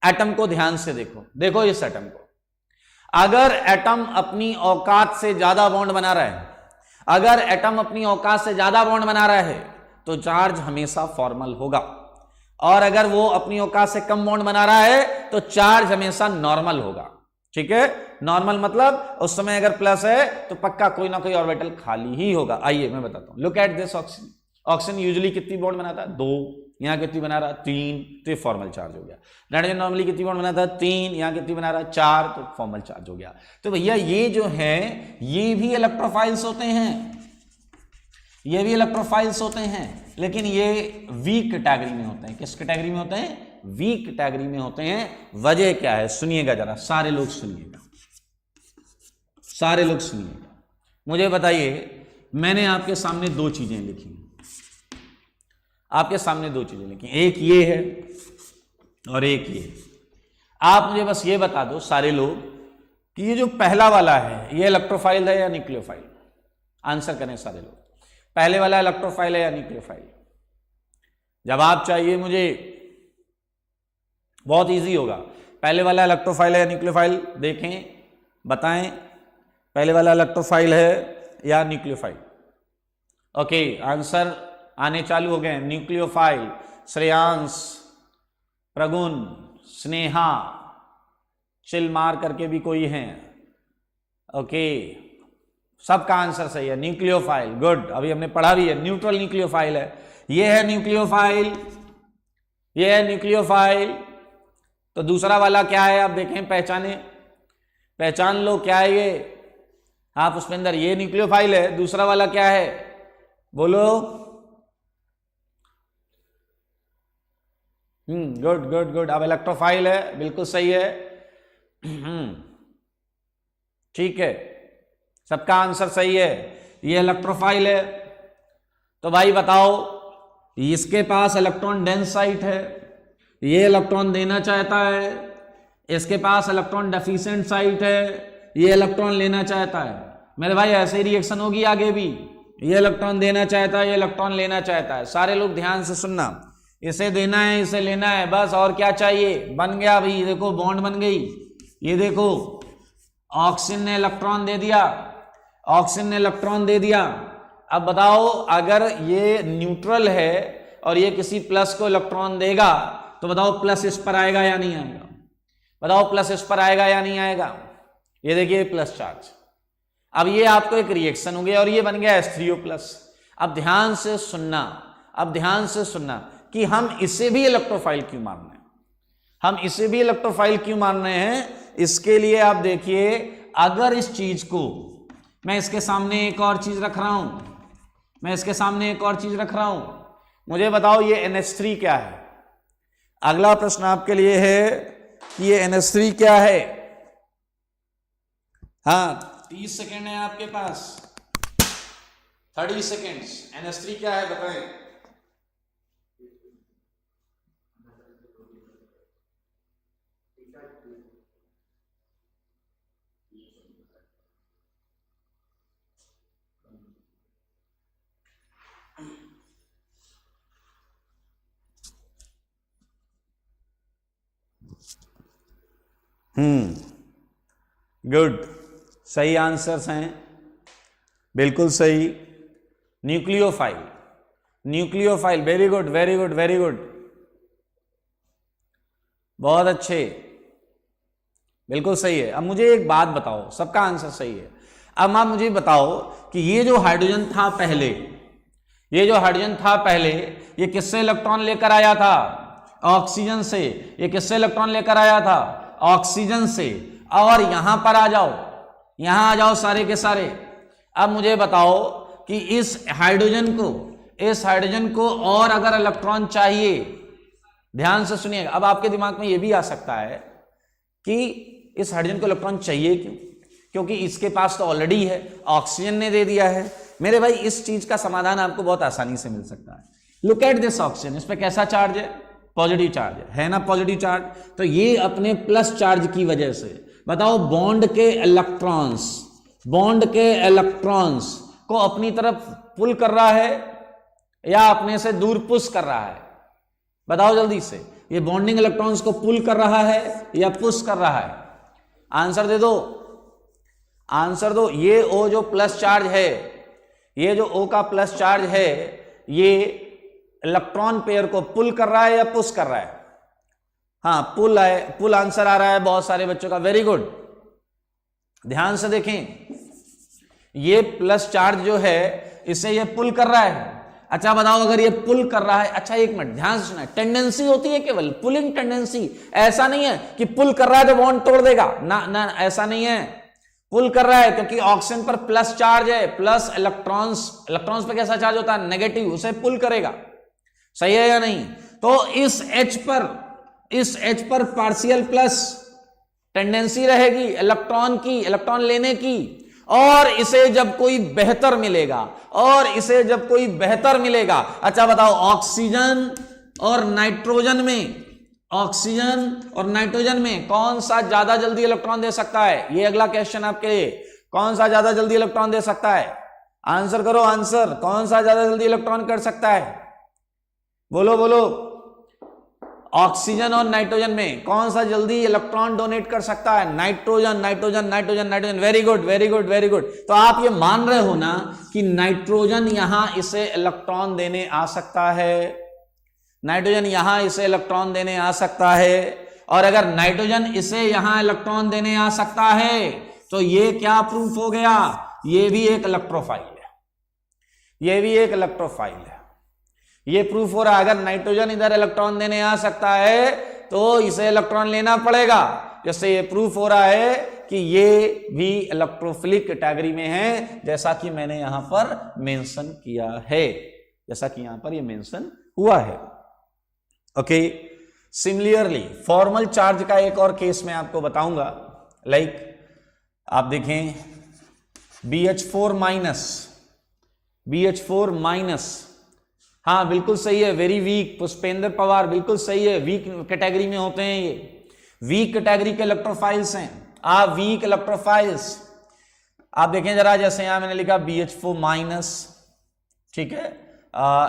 atom को ध्यान से देखो, देखो इस एटम को। अगर एटम अपनी औकात से ज्यादा बॉन्ड बना रहा है, अगर एटम अपनी औकात से ज्यादा बॉन्ड बना रहा है तो चार्ज हमेशा फॉर्मल होगा, और अगर वो अपनी औकात से कम बॉन्ड बना रहा है तो चार्ज हमेशा नॉर्मल होगा। ठीक है, नॉर्मल मतलब उस समय अगर प्लस है तो पक्का कोई ना कोई ऑर्बिटल खाली ही होगा। आइए मैं बताता हूं, look at this oxygen. Oxygen usually कितनी बॉन्ड बनाता है? 2। यहां कितनी बना रहा है? 3, तो ये फॉर्मल चार्ज हो गया। नाइट्रोजन नॉर्मली कितनी बॉन्ड बनाता है? 3। यहां कितनी बना रहा है? 4, तो फॉर्मल चार्ज हो गया। तो भैया ये जो है ये भी इलेक्ट्रोफाइल्स होते हैं, ये भी इलेक्ट्रोफाइल्स होते हैं। लेकिन ये वीक कैटेगरी में होते हैं। किस कैटेगरी में होते हैं? वीक कैटेगरी में होते हैं। वजह क्या है सुनिएगा जरा, सारे लोग सुनिएगा, सारे लोग सुनिएगा। मुझे बताइए, मैंने आपके सामने दो चीजें लिखी, आपके सामने दो चीजें लिखी, एक ये है और एक ये। आप मुझे बस ये बता दो सारे लोग कि ये जो पहला वाला है ये इलेक्ट्रोफाइल है या न्यूक्लियोफाइल? आंसर करें सारे लोग, पहले वाला इलेक्ट्रोफाइल है या न्यूक्लियोफाइल? जवाब चाहिए मुझे, बहुत इजी होगा। पहले वाला इलेक्ट्रोफाइल है या न्यूक्लियोफाइल? देखें, बताएं, पहले वाला इलेक्ट्रोफाइल है या न्यूक्लियोफाइल? ओके, आंसर आने चालू हो गए। न्यूक्लियोफाइल, श्रेयांश, प्रगुण, स्नेहा, चिल मार करके भी कोई हैं। ओके, सबका आंसर सही है, न्यूक्लियोफाइल। गुड, अभी हमने पढ़ा भी है, न्यूट्रल न्यूक्लियोफाइल है। ये है न्यूक्लियोफाइल, ये है न्यूक्लियोफाइल। तो दूसरा वाला क्या है आप देखें, पहचाने, पहचान लो क्या है ये आप उसमें अंदर। ये न्यूक्लियोफाइल है, दूसरा वाला क्या है बोलो? गुड गुड गुड, अब इलेक्ट्रोफाइल है, बिल्कुल सही है। ठीक है, सबका आंसर सही है, ये इलेक्ट्रोफाइल है। तो भाई बताओ, इसके पास इलेक्ट्रॉन डेंस साइट है, ये इलेक्ट्रॉन देना चाहता है, इसके पास इलेक्ट्रॉन डेफिशिएंट साइट है, ये इलेक्ट्रॉन लेना चाहता है। मेरे भाई ऐसे ही रिएक्शन होगी आगे भी, ये इलेक्ट्रॉन देना चाहता है, ये इलेक्ट्रॉन लेना चाहता है। सारे लोग ध्यान से सुनना, इसे देना है, इसे लेना है, बस। और क्या चाहिए? बन गया भाई, देखो बॉन्ड बन गई। ये देखो, ऑक्सीजन ने इलेक्ट्रॉन दे दिया, ऑक्सीजन ने इलेक्ट्रॉन दे दिया। अब बताओ, अगर ये न्यूट्रल है और ये किसी प्लस को इलेक्ट्रॉन देगा, तो बताओ प्लस इस पर आएगा या नहीं आएगा? बताओ प्लस इस पर आएगा या नहीं आएगा? ये देखिए प्लस चार्ज। अब ये आपको एक रिएक्शन हो गया और ये बन गया H3O+। अब ध्यान से सुनना, अब ध्यान से सुनना कि हम इसे भी इलेक्ट्रोफाइल क्यों मान रहे हैं, हम इसे भी इलेक्ट्रोफाइल क्यों मान रहे हैं। इसके लिए आप देखिए, अगर इस चीज को मैं इसके सामने एक और चीज रख रहा हूं, मैं इसके सामने एक और चीज रख रहा हूं, मुझे बताओ ये NH3 क्या है? अगला प्रश्न आपके लिए है कि ये NH3 क्या है? हाँ, 30 सेकेंड है आपके पास, 30 सेकेंड्स। NH3 क्या है बताएं? गुड, सही आंसर्स हैं, बिल्कुल सही। Nucleophile, nucleophile, very good very good very good, बहुत अच्छे, बिल्कुल सही है। अब मुझे एक बात बताओ, सबका आंसर सही है। अब आप मुझे बताओ कि ये जो हाइड्रोजन था पहले, ये जो हाइड्रोजन था पहले, ये किससे इलेक्ट्रॉन लेकर आया था? ऑक्सीजन से। ये किससे इलेक्ट्रॉन लेकर आया था? ऑक्सीजन से। और यहां पर आ जाओ, यहां आ जाओ सारे के सारे। अब मुझे बताओ कि इस हाइड्रोजन को और अगर इलेक्ट्रॉन चाहिए, ध्यान से सुनिएगा। अब आपके दिमाग में यह भी आ सकता है कि इस हाइड्रोजन को इलेक्ट्रॉन चाहिए क्यों? क्योंकि इसके पास तो ऑलरेडी है, ऑक्सीजन ने दे दिया है। मेरे भाई, इस चीज का समाधान आपको बहुत आसानी से मिल सकता है। लुक एट दिस ऑक्सीजन, इस पे कैसा चार्ज है? पॉजिटिव चार्ज है ना, पॉजिटिव चार्ज। तो ये अपने प्लस चार्ज की वजह से, बताओ, बॉन्ड के इलेक्ट्रॉन्स को अपनी तरफ पुल कर रहा है या अपने से दूर पुश कर रहा है? बताओ जल्दी से, ये बॉन्डिंग इलेक्ट्रॉन्स को पुल कर रहा है या पुश कर रहा है? आंसर दे दो, आंसर दो। ये O जो प्लस चार्ज है, ये जो O का प्लस चार्ज है, ये इलेक्ट्रॉन पेयर को पुल कर रहा है या पुश कर रहा है? हाँ, पुल है, पुल आंसर आ रहा है बहुत सारे बच्चों का, वेरी गुड। ध्यान से देखें, ये प्लस चार्ज जो है इसे ये पुल कर रहा है। अच्छा बताओ, अगर ये पुल कर रहा है, अच्छा एक मिनट ध्यान से सुना, टेंडेंसी होती है केवल, पुलिंग टेंडेंसी, ऐसा नहीं है कि पुल कर रहा है तो बॉन्ड तोड़ देगा, ना ना, ऐसा नहीं है। पुल कर रहा है क्योंकि ऑक्सीजन पर प्लस चार्ज है, प्लस इलेक्ट्रॉन्स पे कैसा चार्ज होता है? नेगेटिव, उसे पुल करेगा। सही है या नहीं? तो इस H पर पार्शियल प्लस टेंडेंसी रहेगी इलेक्ट्रॉन लेने की, और इसे जब कोई बेहतर मिलेगा, अच्छा बताओ, ऑक्सीजन और नाइट्रोजन में कौन सा ज्यादा जल्दी इलेक्ट्रॉन दे सकता है? ये अगला क्वेश्चन आपके लिए, कौन सा ज्यादा जल्दी इलेक्ट्रॉन दे सकता है? आंसर करो, आंसर, कौन सा ज्यादा जल्दी इलेक्ट्रॉन कर सकता है? बोलो। ऑक्सीजन और नाइट्रोजन में कौन सा जल्दी इलेक्ट्रॉन डोनेट कर सकता है? नाइट्रोजन। Very good. तो आप ये मान रहे हो ना कि नाइट्रोजन यहां इसे इलेक्ट्रॉन देने आ सकता है, और अगर नाइट्रोजन इसे यहां इलेक्ट्रॉन देने आ सकता है तो ये क्या प्रूफ हो गया? ये भी एक इलेक्ट्रोफाइल है। ये प्रूफ हो रहा है, अगर नाइट्रोजन इधर इलेक्ट्रॉन देने आ सकता है तो इसे इलेक्ट्रॉन लेना पड़ेगा। जैसे ये प्रूफ हो रहा है कि ये भी इलेक्ट्रोफिलिक कैटेगरी में है, जैसा कि मैंने यहां पर मेंशन किया है, जैसा कि यहां पर ये मेंशन हुआ है। ओके, सिमिलरली फॉर्मल चार्ज का एक और केस मैं आपको बताऊंगा। लाइक आप देखें BH4 माइनस, हाँ बिल्कुल सही है, वेरी वीक। पुष्पेंद्र पवार बिल्कुल सही है, वीक कैटेगरी में होते हैं, ये वीक कैटेगरी के इलेक्ट्रोफाइल्स हैं। वीक इलेक्ट्रोफाइल्स आप देखें जरा, जैसे यहां मैंने लिखा BH4 माइनस, ठीक है।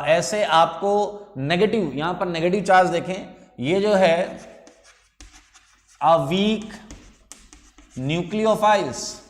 ऐसे आपको नेगेटिव, यहां पर नेगेटिव चार्ज देखें, ये जो है वीक न्यूक्लियोफाइल्स।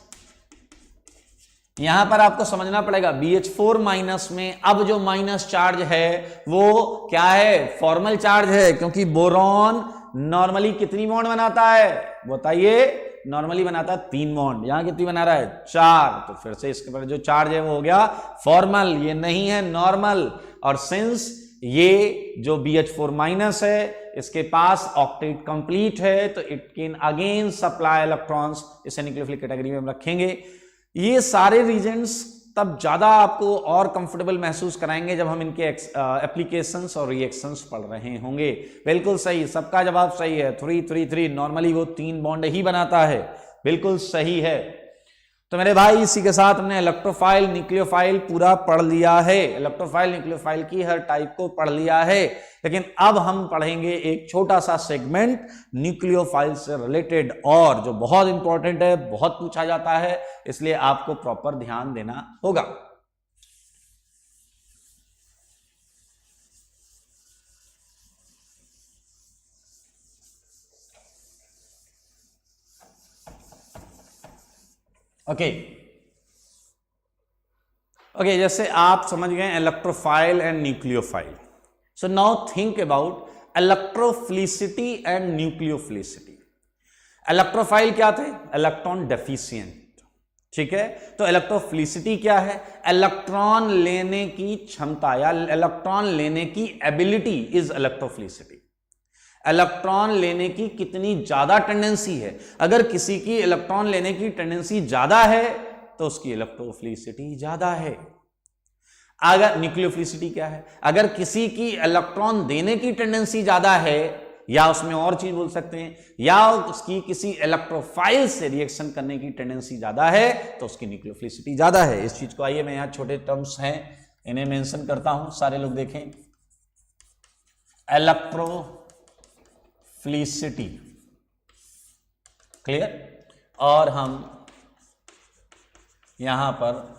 यहां पर आपको समझना पड़ेगा BH4 माइनस में अब जो माइनस चार्ज है वो क्या है? फॉर्मल चार्ज है, क्योंकि बोरॉन नॉर्मली कितनी बॉन्ड बनाता है बताइए? नॉर्मली बनाता है 3 बॉन्ड, यहां कितनी बना रहा है? 4। तो फिर से इसके पर जो चार्ज है वो हो गया फॉर्मल, ये नहीं है नॉर्मल। और सिंस ये जो BH4 माइनस है इसके पास ऑक्टेट कंप्लीट है, तो it can again supply electrons, इसे न्यूक्लियोफिलिक कैटेगरी में हम रखेंगे। ये सारे रीजन्स तब ज्यादा आपको और कंफर्टेबल महसूस कराएंगे जब हम इनके एप्लीकेशंस और रिएक्शंस पढ़ रहे होंगे। बिल्कुल सही, सबका जवाब सही है। 3 नॉर्मली वो 3 बॉन्ड ही बनाता है, बिल्कुल सही है। तो मेरे भाई इसी के साथ हमने इलेक्ट्रोफाइल न्यूक्लियोफाइल पूरा पढ़ लिया है, इलेक्ट्रोफाइल न्यूक्लियोफाइल की हर टाइप को पढ़ लिया है। लेकिन अब हम पढ़ेंगे एक छोटा सा सेगमेंट न्यूक्लियोफाइल से रिलेटेड, और जो बहुत इंपॉर्टेंट है, बहुत पूछा जाता है, इसलिए आपको प्रॉपर ध्यान देना होगा। ओके, जैसे आप समझ गए electrophile and nucleophile. So now think about electrophilicity and nucleophilicity. Electrophile क्या थे? इलेक्ट्रॉन डेफिशिएंट, ठीक है। तो इलेक्ट्रोफिलिसिटी क्या है? इलेक्ट्रॉन लेने की क्षमता या इलेक्ट्रॉन लेने की एबिलिटी इज इलेक्ट्रोफिलिसिटी। इलेक्ट्रॉन लेने की कितनी ज्यादा टेंडेंसी है। अगर किसी की इलेक्ट्रॉन लेने की टेंडेंसी ज्यादा है तो उसकी इलेक्ट्रोफिलिसिटी ज्यादा है। अगर न्यूक्लियोफिलिसिटी क्या है? अगर किसी की इलेक्ट्रॉन देने की टेंडेंसी ज्यादा है, या उसमें और चीज बोल सकते हैं, या उसकी किसी इलेक्ट्रोफाइल से रिएक्शन करने की टेंडेंसी ज्यादा है तो उसकी न्यूक्लियोफिलिसिटी ज्यादा है। इस चीज को आइए मैं यहां छोटे टर्म्स हैं इन्हें मेंशन करता हूं, सारे लोग देखें। Electrophilicity, clear. और हम यहां पर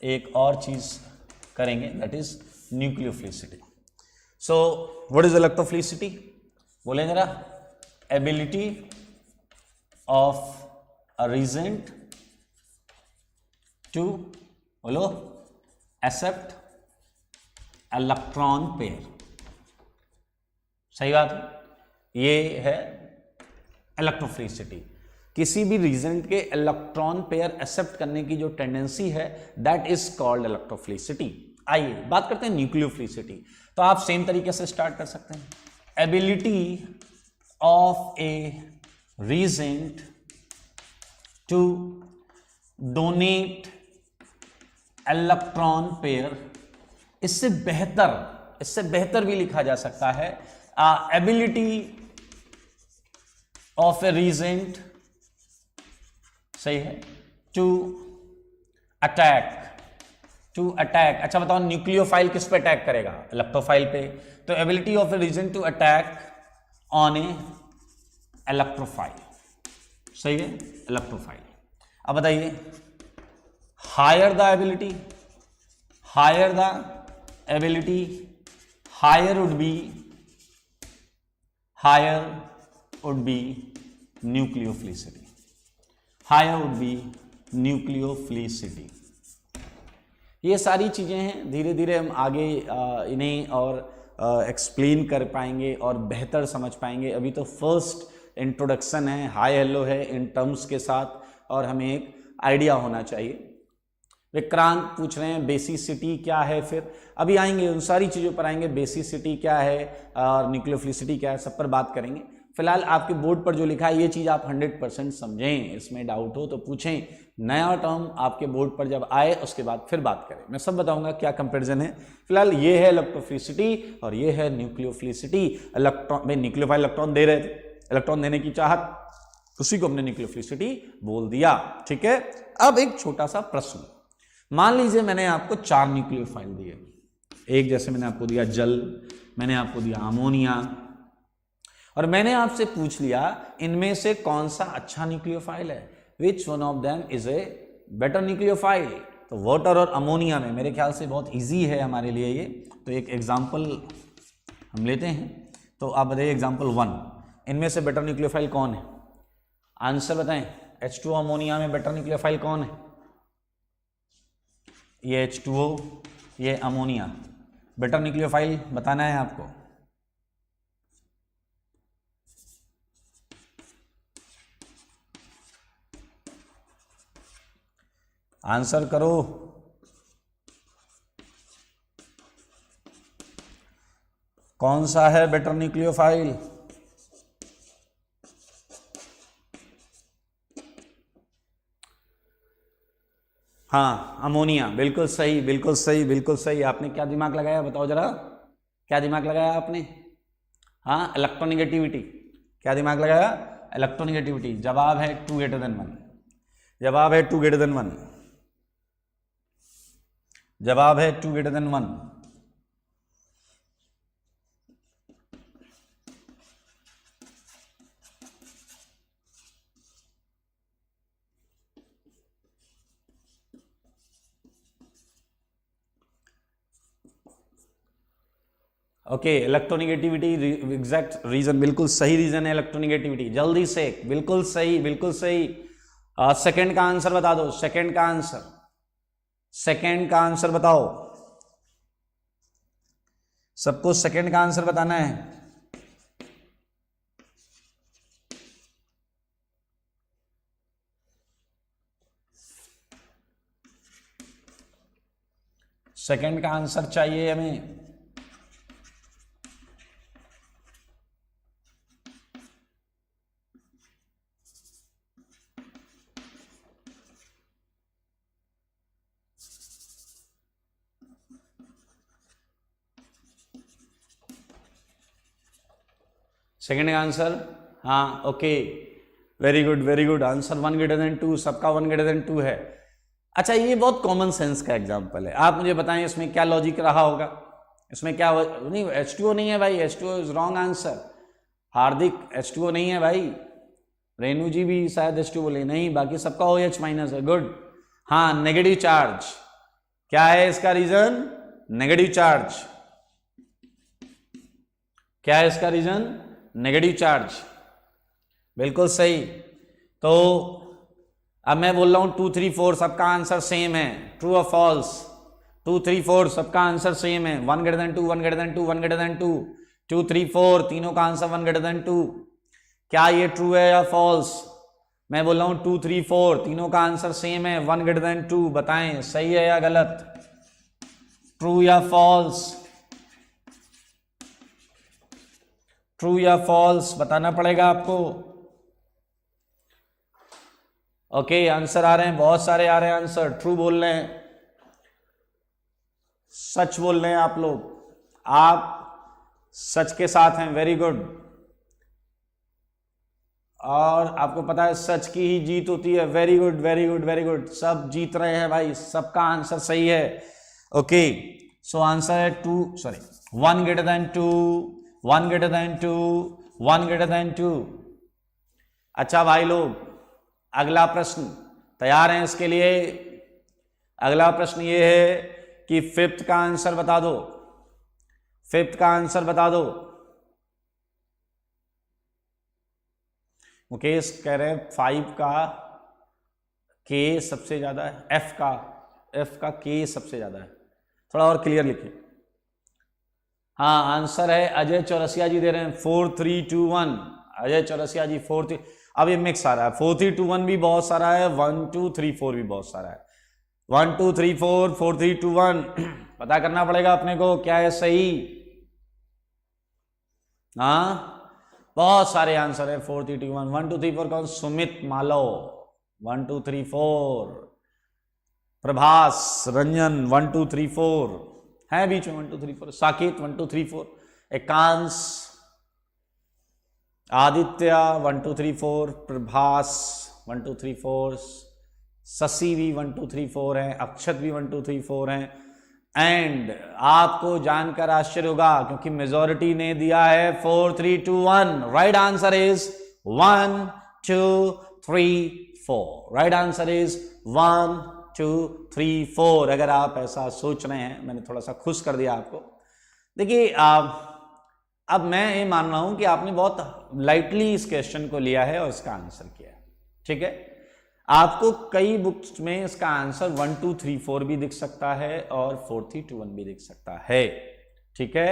एक और चीज करेंगे, that is nucleophilicity. So what is electrophilicity? बोले जरा। Ability of a reagent to, बोलो, एक्सेप्ट इलेक्ट्रॉन पेयर। सही बात है, ये है इलेक्ट्रोफिलिसिटी। किसी भी रीजेंट के इलेक्ट्रॉन पेयर एक्सेप्ट करने की जो टेंडेंसी है दैट इज कॉल्ड इलेक्ट्रोफिलिसिटी। आइए बात करते हैं न्यूक्लियोफिलिसिटी। तो आप सेम तरीके से स्टार्ट कर सकते हैं। Ability of a reagent to donate electron pair, इससे बेहतर इससे बेहतर भी लिखा जा सकता है, एबिलिटी ऑफ ए रीजेंट, सही है, टू अटैक, टू अटैक। अच्छा बताओ न्यूक्लियोफाइल किस पे अटैक करेगा? इलेक्ट्रोफाइल पे। तो ability of a reagent to attack on a electrophile, सही है, इलेक्ट्रोफाइल। अब बताइए higher the ability, higher the ability, higher would be nucleophilicity, higher would be nucleophilicity. ये सारी चीज़ें हैं, धीरे धीरे हम आगे इन्हें और एक्सप्लेन कर पाएंगे और बेहतर समझ पाएंगे। अभी तो फर्स्ट इंट्रोडक्शन है, हाय हेलो है इन टर्म्स के साथ, और हमें एक आइडिया होना चाहिए। विक्रांत पूछ रहे हैं बेसिसिटी क्या है, फिर अभी आएंगे उन सारी चीज़ों पर आएंगे, बेसिसिटी क्या है और न्यूक्लियोफिलिसिटी क्या है, सब पर बात करेंगे। फिलहाल आपके बोर्ड पर जो लिखा है ये चीज़ आप 100% समझें, इसमें डाउट हो तो पूछें, नया टर्म आपके बोर्ड पर जब आए उसके बाद फिर बात करें, मैं सब बताऊंगा क्या कंपैरिजन है। फिलहाल ये है इलेक्ट्रोफिलिसिटी और ये है न्यूक्लियोफिलिसिटी। इलेक्ट्रॉन में न्यूक्लियोफाइल इलेक्ट्रॉन दे रहे थे, इलेक्ट्रॉन देने की चाहत, उसी को हमने न्यूक्लियोफिलिसिटी बोल दिया, ठीक है। अब एक छोटा सा प्रश्न, मान लीजिए मैंने आपको 4 न्यूक्लियोफाइल दिए, एक जैसे मैंने आपको दिया जल, मैंने आपको दिया अमोनिया, और मैंने आपसे पूछ लिया इनमें से कौन सा अच्छा न्यूक्लियोफाइल है, which one of them is a better nucleophile. तो वाटर और अमोनिया में मेरे ख्याल से बहुत इजी है हमारे लिए ये। तो एक एग्जांपल हम लेते हैं, तो आप बताइए एग्जांपल 1, इनमें से बेटर न्यूक्लियोफाइल कौन है? आंसर बताएं। H2O अमोनिया में बेटर न्यूक्लियोफाइल कौन है? ये H2O, ये अमोनिया, बेटर न्यूक्लियोफाइल बताना है आपको। आंसर करो। कौन सा है बेटर न्यूक्लियोफाइल? हाँ अमोनिया, बिल्कुल सही, बिल्कुल सही, बिल्कुल सही। आपने क्या दिमाग लगाया बताओ जरा, क्या दिमाग लगाया आपने? हाँ इलेक्ट्रोनिगेटिविटी, क्या दिमाग लगाया? इलेक्ट्रोनिगेटिविटी। जवाब है 2 > 1, जवाब है 2 > 1, जवाब है 2 > 1। ओके इलेक्ट्रोनिगेटिविटी एग्जैक्ट रीजन, बिल्कुल सही रीजन है इलेक्ट्रोनिगेटिविटी। जल्दी से, बिल्कुल सही, बिल्कुल सही। सेकंड का आंसर बता दो, सेकंड का आंसर, सेकंड का आंसर बताओ, सबको सेकंड का आंसर बताना है। सेकंड का आंसर चाहिए हमें। सेकंड का आंसर, हाँ okay, very good, very good. Answer 1 > 2, सबका 1 > 2 है। अच्छा ये बहुत कॉमन सेंस का एग्जांपल है, आप मुझे बताएं इसमें क्या लॉजिक रहा होगा? इसमें क्या नहीं, H2O नहीं है भाई, H2O is wrong answer. Hardik H2O नहीं है भाई, रेणु जी भी शायद H2O बोले नहीं, बाकी सबका OH- है, गुड। हाँ नेगेटिव चार्ज, क्या है इसका रीजन? Negative charge. क्या है इसका रीजन? नेगेटिव चार्ज, बिल्कुल सही। तो अब मैं बोल रहा हूं 2 3 4 सबका आंसर सेम है, ट्रू और फॉल्स? 2 3 4 सबका आंसर सेम है, 1 > 2, 1 > 2, 1 > 2, 2 3 4 तीनों का आंसर 1 > 2। क्या ये ट्रू है या फॉल्स? मैं बोल रहा हूं 2 3 4 तीनों का आंसर सेम है, 1 > 2, बताएं सही है या गलत, ट्रू या फॉल्स? ट्रू या फॉल्स बताना पड़ेगा आपको। ओके आंसर आ रहे हैं, बहुत सारे आ रहे हैं आंसर, ट्रू बोल रहे हैं, सच बोल रहे हैं आप लोग। आप सच के साथ हैं, वेरी गुड। और आपको पता है सच की ही जीत होती है, very good very good very good, सब जीत रहे हैं भाई, सबका आंसर सही है। ओके, सो आंसर है 1 greater than 2, 1 greater than 2, 1 greater than 2। अच्छा भाई लोग, अगला प्रश्न तैयार हैं इसके लिए? अगला प्रश्न ये है कि फिफ्थ का आंसर बता दो, फिफ्थ का आंसर बता दो। मुकेश कह रहे हैं 5 का के सबसे ज्यादा है, एफ का के सबसे ज्यादा है, थोड़ा और क्लियर लिखिए। हाँ आंसर है, अजय चौरसिया जी दे रहे हैं 4 3 2 1। अजय चौरसिया जी 4 3, अब ये मिक्स आ रहा है, 4 3 2 1 भी बहुत सारा है, 1 2 3 4 भी बहुत सारा है, 1 2 3 4 4 3 2 1 पता करना पड़ेगा अपने को क्या है सही। हाँ बहुत सारे आंसर है, 4 3 2 1 1 2 3 4 कौन? सुमित मालव 1 2 3 4, प्रभास रंजन 1 2 3 4 है बीच में 1 2 3 4, साकेत 1 2 3 4, एकांश आदित्य 1 2 3 4, प्रभास 1 2 3 4, शशि भी 1 2 3 4 है, अक्षत भी 1 2 3 4 है। एंड आपको जानकर आश्चर्य होगा क्योंकि मेजॉरिटी ने दिया है 4 3 2 1। Right answer is 1 2 3 4। Right answer is 1 2 3 4। अगर आप ऐसा सोच रहे हैं, मैंने थोड़ा सा खुश कर दिया आपको। देखिए अब मैं ये मान रहा हूं कि आपने बहुत लाइटली इस क्वेश्चन को लिया है और इसका आंसर किया है, ठीक है। आपको कई बुक्स में इसका आंसर 1 2 3 4 भी दिख सकता है और 4 3 2 1 भी दिख सकता है, ठीक है,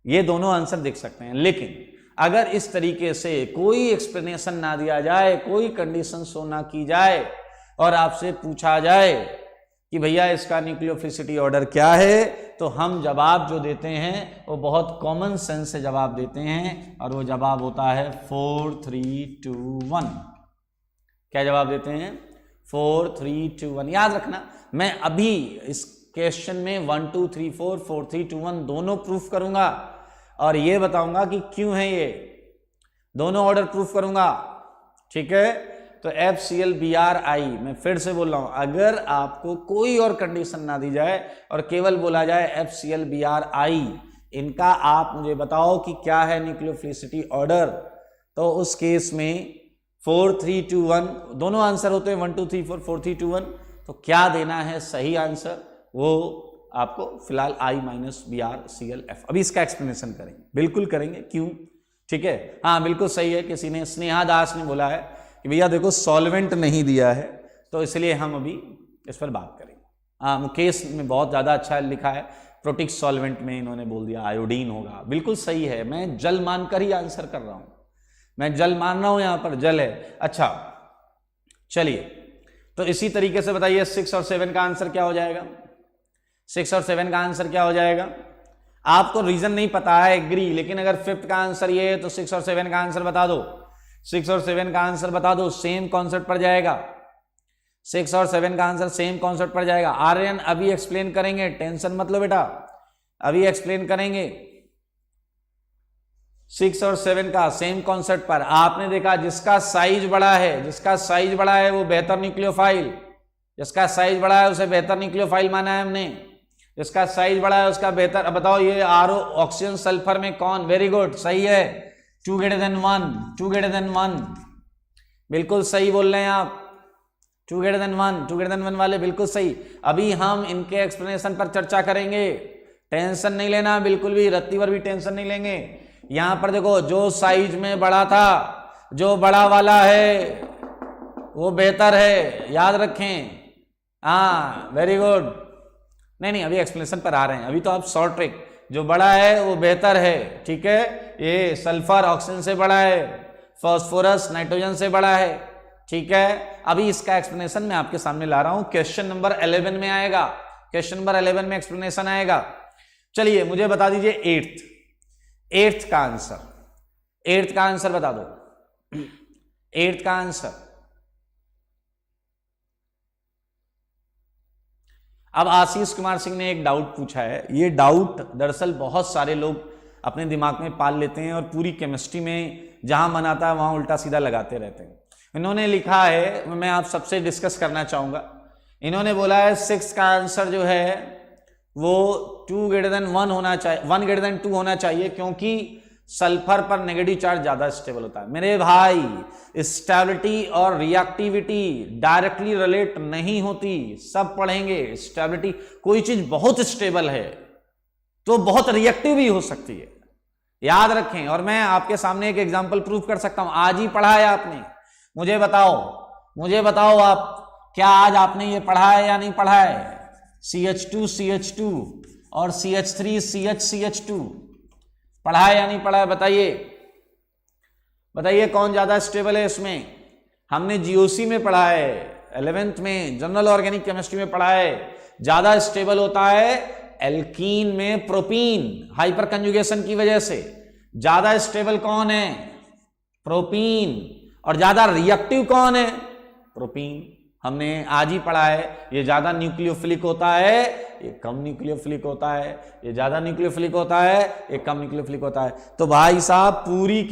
ये दोनों आंसर दिख सकते हैं। लेकिन अगर इस तरीके से कोई एक्सप्लेनेशन ना दिया जाए, कोई कंडीशन शो ना की जाए और आपसे पूछा जाए कि भैया इसका न्यूक्लियोफिलिसिटी ऑर्डर क्या है, तो हम जवाब जो देते हैं वो बहुत कॉमन सेंस से जवाब देते हैं और वो जवाब होता है 4 3 2 1। क्या जवाब देते हैं? 4 3 2 1। याद रखना, मैं अभी इस क्वेश्चन में 1 2 3 4 4 3 2 1 दोनों प्रूफ करूंगा और ये बताऊंगा कि क्यों है, ये दोनों ऑर्डर प्रूफ करूंगा, ठीक है। तो FClBrI, मैं फिर से बोल रहा हूं, अगर आपको कोई और कंडीशन ना दी जाए और केवल बोला जाए FClBrI, इनका आप मुझे बताओ कि क्या है न्यूक्लियोफिलिसिटी ऑर्डर, तो उस केस में 4 3 2 1 दोनों आंसर होते हैं, 1 2 3 4 4 3 2 1। तो क्या देना है सही आंसर, वो आपको फिलहाल I-BrClF। अभी इसका एक्सप्लेनेशन करेंगे, बिल्कुल करेंगे, क्यों, ठीक है। हाँ बिल्कुल सही है, किसी ने, स्नेहा दास ने बोला है कि भैया देखो सॉल्वेंट नहीं दिया है, तो इसलिए हम अभी इस पर बात करेंगे। हाँ मुकेश ने बहुत ज़्यादा अच्छा लिखा है, प्रोटिक सॉल्वेंट में इन्होंने बोल दिया आयोडीन होगा, बिल्कुल सही है, मैं जल मानकर ही आंसर कर रहा हूँ, मैं जल मान रहा हूं, यहां पर जल है। अच्छा चलिए, तो इसी तरीके से बताइए 6 और 7 का आंसर क्या हो जाएगा? 6 और 7 का आंसर क्या हो जाएगा? आपको रीजन नहीं पता है, एग्री, लेकिन अगर फिफ्थ का आंसर ये है तो 6 और 7 का आंसर बता दो, 6 और 7 का आंसर बता दो, सेम कॉन्सेप्ट पर जाएगा, 6 और 7 का आंसर सेम कॉन्सेप्ट पर जाएगा। आर्यन अभी एक्सप्लेन करेंगे, टेंशन मत लो बेटा, अभी एक्सप्लेन करेंगे 6 और 7 का सेम कॉन्सेप्ट पर। आपने देखा जिसका साइज बड़ा है, जिसका साइज बड़ा है वो बेहतर न्यूक्लियोफाइल, जिसका साइज बड़ा है उसे बेहतर न्यूक्लियोफाइल माना है हमने, जिसका साइज बड़ा है उसका बेहतर। अब बताओ ये RO ऑक्सीजन सल्फर में कौन? वेरी गुड, सही है, 2 greater than 1, 2 greater than 1, बिल्कुल सही बोल रहे हैं आप, 2 greater than 1, 2 greater than 1 वाले बिल्कुल सही। अभी हम इनके एक्सप्लेनेशन पर चर्चा करेंगे, टेंशन नहीं लेना बिल्कुल भी, रत्ती भर भी टेंशन नहीं लेंगे। यहां पर देखो जो साइज में बड़ा था, जो बड़ा वाला है वो बेहतर है, याद रखें। हाँ वेरी गुड, नहीं अभी एक्सप्लेनेशन पर आ रहे हैं, अभी तो आप शॉर्ट ट्रिक, जो बड़ा है वो बेहतर है, ठीक है। ये सल्फर ऑक्सीजन से बड़ा है, फास्फोरस नाइट्रोजन से बड़ा है, ठीक है। अभी इसका एक्सप्लेनेशन मैं आपके सामने ला रहा हूं, क्वेश्चन नंबर 11 में आएगा, क्वेश्चन नंबर 11 में एक्सप्लेनेशन आएगा। चलिए मुझे बता दीजिए 8th का आंसर, 8th का आंसर बता दो, 8th का आंसर। अब आशीष कुमार सिंह ने एक डाउट पूछा है, ये डाउट दरअसल बहुत सारे लोग अपने दिमाग में पाल लेते हैं और पूरी केमिस्ट्री में जहां मन आता है वहां उल्टा सीधा लगाते रहते हैं। इन्होंने लिखा है, मैं आप सबसे डिस्कस करना चाहूंगा। इन्होंने बोला है 6 का आंसर जो है वो 2 > 1 होना चाहिए, 1 > 2 होना चाहिए, क्योंकि सल्फर पर नेगेटिव चार्ज ज्यादा स्टेबल होता है। मेरे भाई, स्टेबिलिटी और रिएक्टिविटी डायरेक्टली रिलेट नहीं होती, सब पढ़ेंगे। स्टेबिलिटी, कोई चीज बहुत स्टेबल है तो बहुत रिएक्टिव भी हो सकती है, याद रखें। और मैं आपके सामने एक एग्जांपल प्रूफ कर सकता हूं, आज ही पढ़ा है आपने। मुझे बताओ आप, क्या आज आपने ये पढ़ा है या नहीं पढ़ा है? CH2 CH2 और CH3 CH2 पढ़ा है या नहीं पढ़ा है? बताइए कौन ज्यादा स्टेबल है इसमें? हमने GOC में पढ़ा है, 11th में जनरल ऑर्गेनिक केमिस्ट्री में पढ़ा है। ज्यादा स्टेबल होता है एल्कीन में प्रोपीन, हाइपर कंजुगेशन की वजह से। ज्यादा स्टेबल कौन है? प्रोपीन। और ज्यादा रिएक्टिव कौन है? प्रोपीन। हमने आज ही पढ़ा है, ये ज्यादा न्यूक्लियोफिलिक होता है, ये कम न्यूक्लियोफिलिक होता है, ये ज्यादा न्यूक्लियोफिलिक होता है, ये कम न्यूक्लियोफिलिक होता है। तो भाई साहब पूरी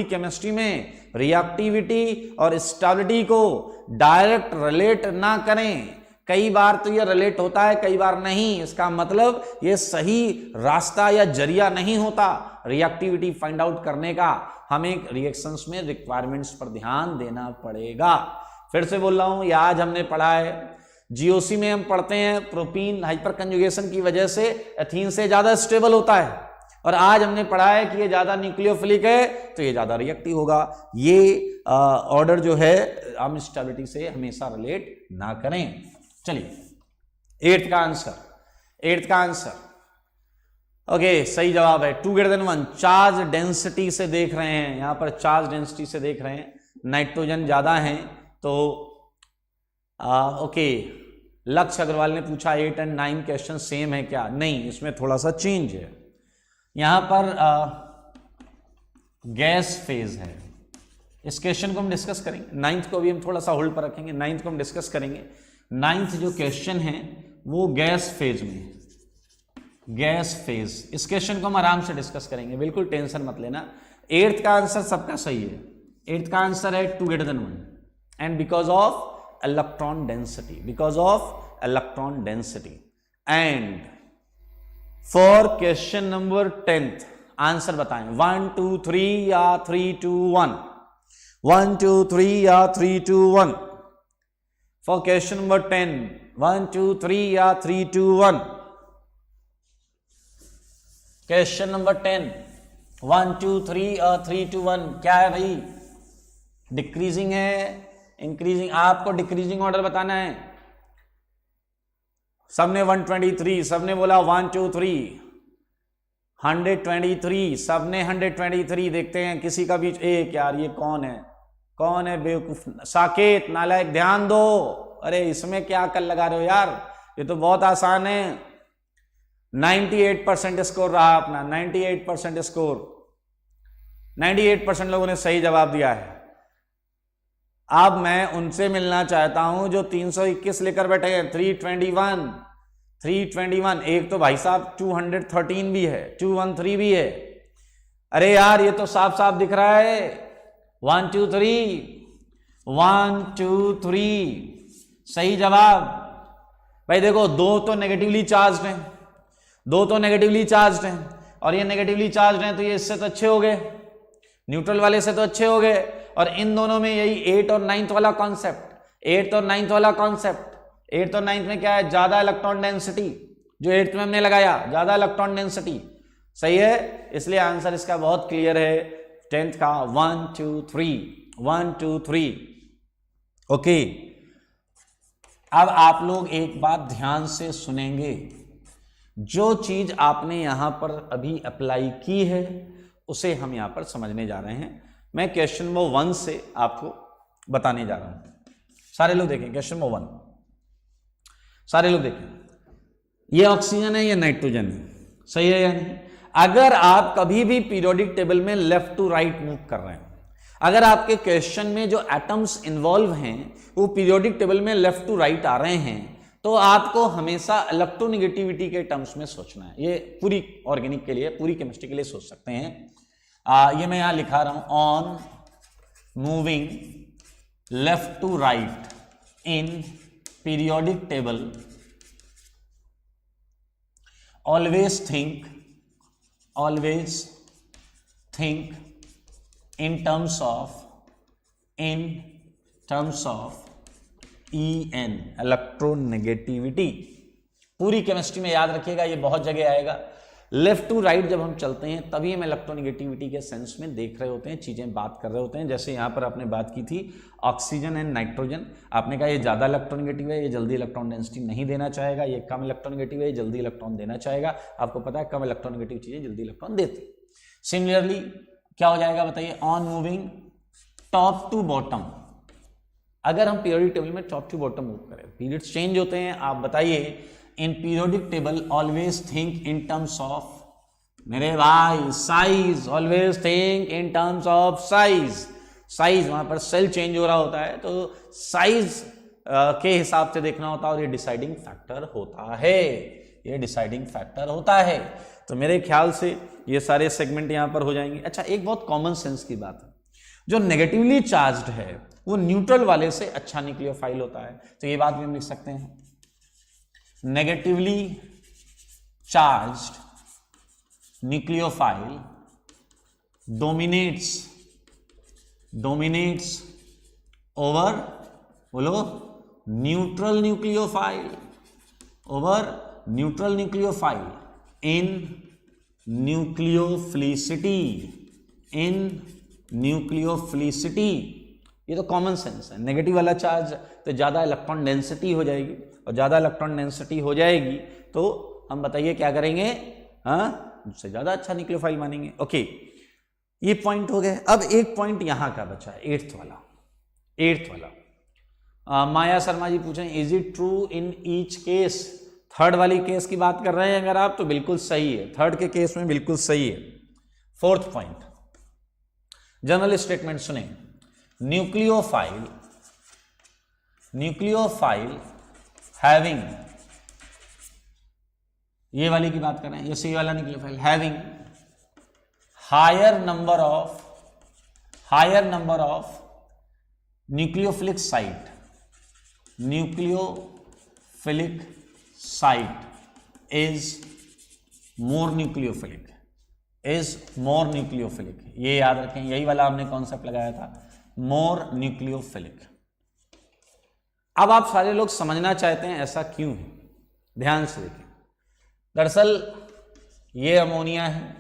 केमिस्ट्री में रिएक्टिविटी और स्टेबिलिटी को डायरेक्ट रिलेट ना करें। कई बार तो ये रिलेट होता है, कई बार नहीं। इसका मतलब ये सही रास्ता या जरिया नहीं होता रिएक्टिविटी फाइंड आउट करने का। हमें रिएक्शंस में रिक्वायरमेंट्स पर ध्यान देना पड़ेगा। फिर से बोल रहा हूं, ये आज हमने पढ़ा है, GOC में हम पढ़ते हैं प्रोपीन हाइपर कंजुगेशन की वजह से एथीन से ज्यादा स्टेबल होता है, और आज हमने पढ़ा है कि ये ज्यादा न्यूक्लियोफिलिक है तो ये ज्यादा रिएक्टिव होगा। ये ऑर्डर जो है हम स्टेबिलिटी से हमेशा रिलेट ना करें। चलिए 8th का आंसर ओके, सही जवाब है 2 > 1। चार्ज डेंसिटी से देख रहे हैं, यहां पर चार्ज डेंसिटी से देख रहे हैं, नाइट्रोजन ज्यादा है तो ओके। लक्ष्य अग्रवाल ने पूछा 8 और 9 क्वेश्चन सेम है क्या? नहीं, इसमें थोड़ा सा चेंज है। यहां पर गैस फेज है। इस क्वेश्चन को हम डिस्कस करेंगे। 9th को भी हम थोड़ा सा होल्ड पर रखेंगे, 9th को हम डिस्कस करेंगे। 9th जो क्वेश्चन है वो गैस फेज में, गैस फेज, इस क्वेश्चन को हम आराम से डिस्कस करेंगे, बिल्कुल टेंशन मत लेना। 8th का आंसर सबका सही है। 8th का आंसर है 2 > 1 and because of electron density. And for question number 10th answer बताएं, 1 2 3 या 3 2 1, 1 2 3 या 3 2 1। फॉर क्वेश्चन नंबर 10, 1 2 3 या 3 2 1। क्वेश्चन नंबर 10, 1 2 3 और 3 2 1। क्या है भाई? डिक्रीजिंग है, इंक्रीजिंग? आपको डिक्रीजिंग ऑर्डर बताना है। सबने 123, सबने बोला 1 2 3, 123, सबने 123। देखते हैं किसी का भी एक। यार ये कौन है बेवकूफ? साकेत, नालायक, ध्यान दो। अरे इसमें क्या अकल लगा रहे हो यार, ये तो बहुत आसान है। 98% स्कोर रहा अपना, 98% स्कोर, 98% लोगों ने सही जवाब दिया है। अब मैं उनसे मिलना चाहता हूं जो 321 लेकर बैठे हैं। 321। एक तो भाई साहब 213 भी है, 213 भी है। अरे यार ये तो साफ साफ दिख रहा है। 1 2 3 सही जवाब। भाई देखो, दो तो नेगेटिवली चार्ज्ड हैं, और ये नेगेटिवली चार्ज्ड हैं तो ये इससे तो अच्छे हो गए, न्यूट्रल वाले से तो अच्छे हो गए। और इन दोनों में यही 8th और 9th वाला कॉन्सेप्ट, 8th और 9th में क्या है? ज्यादा इलेक्ट्रॉन डेंसिटी, जो 8th में हमने लगाया, ज्यादा इलेक्ट्रॉन डेंसिटी। सही है, इसलिए आंसर इसका बहुत क्लियर है 10th का 1 2 3। ओके, अब आप लोग एक बात ध्यान से सुनेंगे। जो चीज आपने यहां पर अभी अप्लाई की है उसे हम यहां पर समझने जा रहे हैं। मैं क्वेश्चन नंबर 1 से आपको बताने जा रहा हूं। सारे लोग देखें क्वेश्चन नंबर 1, सारे लोग देखें। ये ऑक्सीजन है, ये नाइट्रोजन है, सही है या नहीं? अगर आप कभी भी पीरियोडिक टेबल में लेफ्ट टू राइट मूव कर रहे हैं, अगर आपके क्वेश्चन में जो एटम्स इन्वॉल्व हैं वो पीरियोडिक टेबल में लेफ्ट टू राइट आ रहे हैं, तो आपको हमेशा इलेक्ट्रोनेगेटिविटी के टर्म्स में सोचना है। ये पूरी ऑर्गेनिक के लिए, पूरी केमिस्ट्री के लिए सोच सकते हैं। ये मैं यहां लिखा रहा हूं, on moving left to right in periodic table always think in terms of EN, electronegativity. पूरी केमिस्ट्री में याद रखिएगा, ये बहुत जगह आएगा। लेफ्ट टू राइट जब हम चलते हैं तभी हम इलेक्ट्रोनेगेटिविटी के सेंस में देख रहे होते हैं, चीजें बात कर रहे होते हैं। जैसे यहाँ पर आपने बात की थी ऑक्सीजन एंड नाइट्रोजन, आपने कहा ये ज़्यादा इलेक्ट्रोनेगेटिव है, ये जल्दी इलेक्ट्रॉन डेंसिटी नहीं देना चाहेगा, ये कम इलेक्ट्रोनेगेटिव है, ये जल्दी इलेक्ट्रॉन देना चाहेगा। आपको पता है कम इलेक्ट्रोनेगेटिव चीज़ें जल्दी इलेक्ट्रॉन देती। सिमिलरली क्या हो जाएगा बताइए, on moving top to bottom. अगर हम पीरियोडिक टेबल में टॉप टू बॉटम मूव करें, पीरियड्स चेंज होते हैं, आप बताइए in periodic table always think in terms of, मेरे भाई size, always think in terms of size. Size, वहां पर सेल चेंज हो रहा होता है तो साइज के हिसाब से देखना होता है, और ये डिसाइडिंग फैक्टर होता है, ये डिसाइडिंग फैक्टर होता है। तो मेरे ख्याल से ये सारे सेगमेंट यहां पर हो जाएंगे। अच्छा, एक बहुत कॉमन सेंस की बात है, जो नेगेटिवली चार्ज्ड है वो न्यूट्रल वाले से अच्छा न्यूक्लियोफाइल होता है। तो ये बात भी हम लिख सकते हैं, negatively charged nucleophile dominates over, बोलो, neutral nucleophile, over neutral nucleophile in nucleophilicity. ये तो कॉमन सेंस है। नेगेटिव वाला चार्ज तो ज़्यादा इलेक्ट्रॉन डेंसिटी हो जाएगी, और ज़्यादा इलेक्ट्रॉन डेंसिटी हो जाएगी तो हम बताइए क्या करेंगे, हाँ, उससे ज़्यादा अच्छा न्यूक्लियोफाइल मानेंगे। ओके, ये पॉइंट हो गए। अब एक पॉइंट यहाँ का बचा है, एट्थ वाला। माया शर्मा जी पूछें, is it true in each case? Third वाली केस की बात कर रहे हैं अगर आप, तो बिल्कुल सही है, थर्ड के केस में बिल्कुल सही है। फोर्थ पॉइंट, जनरल स्टेटमेंट सुने, न्यूक्लियोफाइल हैविंग, ये वाली की बात कर रहे हैं, ये सी वाला nucleophile, having higher number of nucleophilic site is more nucleophilic, ये याद रखें, यही वाला हमने कॉन्सेप्ट लगाया था, मोर न्यूक्लियोफिलिक। अब आप सारे लोग समझना चाहते हैं ऐसा क्यों है, ध्यान से देखें। दरअसल ये अमोनिया है,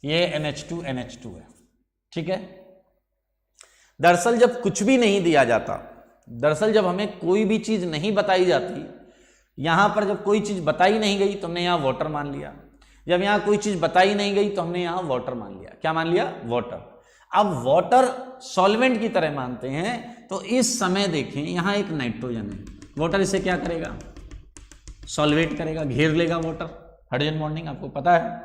ये NH2 है, ठीक है। दरअसल जब कुछ भी नहीं दिया जाता, दरअसल जब हमें कोई भी चीज नहीं बताई जाती, यहां पर जब कोई चीज बताई नहीं गई तो हमने यहां वाटर मान लिया, जब यहां कोई चीज बताई नहीं गई तो हमने यहां वाटर मान लिया। क्या मान लिया? वाटर। अब वाटर सॉल्वेंट की तरह मानते हैं, तो इस समय देखें यहां एक नाइट्रोजन है, वाटर इसे क्या करेगा? सॉल्वेट करेगा, घेर लेगा वाटर, हाइड्रोजन बॉन्डिंग आपको पता है,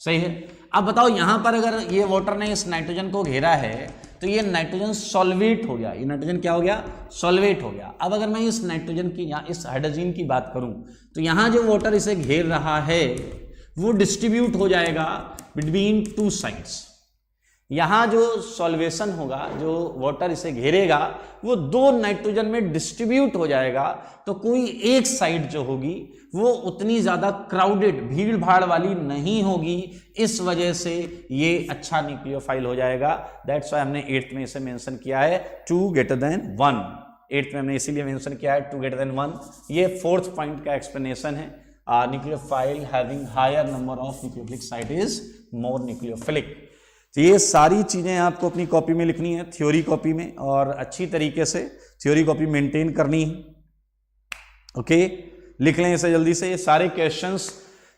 सही है। अब बताओ यहां पर अगर ये वाटर ने इस नाइट्रोजन को घेरा है तो ये नाइट्रोजन सॉल्वेट हो गया, ये नाइट्रोजन क्या हो गया? सॉल्वेट हो गया। अब अगर मैं इस नाइट्रोजन की, यहाँ इस हाइड्रोजन की बात करूं तो यहां जो वाटर इसे घेर रहा है वो डिस्ट्रीब्यूट हो जाएगा बिटवीन टू साइड्स। यहां जो सॉल्वेशन होगा, जो वाटर इसे घेरेगा, वो दो नाइट्रोजन में डिस्ट्रीब्यूट हो जाएगा, तो कोई एक साइड जो होगी वो उतनी ज्यादा क्राउडेड, भीड़ भाड़ वाली नहीं होगी, इस वजह से ये अच्छा न्यूक्लियोफाइल हो जाएगा। दैट्स व्हाई हमने 8th में इसे मेंशन किया है 2 greater than 1। 8th में हमने इसीलिए मेंशन किया है 2 greater than 1। ये 4th पॉइंट का एक्सप्लेनेशन है। Nucleophile having higher number of nucleophilic site is more nucleophilic. तो ये सारी चीजें आपको अपनी कॉपी में लिखनी है, थ्योरी कॉपी में, और अच्छी तरीके से थ्योरी कॉपी मेंटेन करनी है। ओके, लिख लें इसे जल्दी से। ये सारे क्वेश्चंस,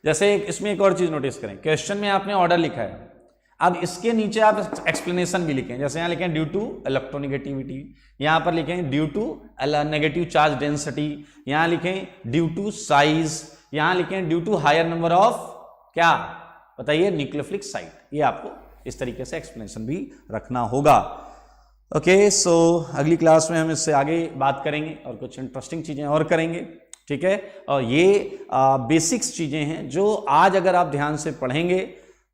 जैसे इसमें एक और चीज नोटिस करें, क्वेश्चन में आपने ऑर्डर लिखा है, अब इसके नीचे आप एक्सप्लेनेशन भी लिखें। जैसे यहाँ लिखें ड्यू टू इलेक्ट्रोनेगेटिविटी, यहाँ पर लिखें due to negative charge density, यहाँ लिखें ड्यू टू साइज, यहाँ लिखें due to higher number of क्या बताइए न्यूक्लियोफिलिक साइट। ये आपको इस तरीके से एक्सप्लेनेशन भी रखना होगा। ओके, सो अगली क्लास में हम इससे आगे बात करेंगे और कुछ इंटरेस्टिंग चीजें और करेंगे। ठीक है। और ये बेसिक्स चीजें हैं जो आज अगर आप ध्यान से पढ़ेंगे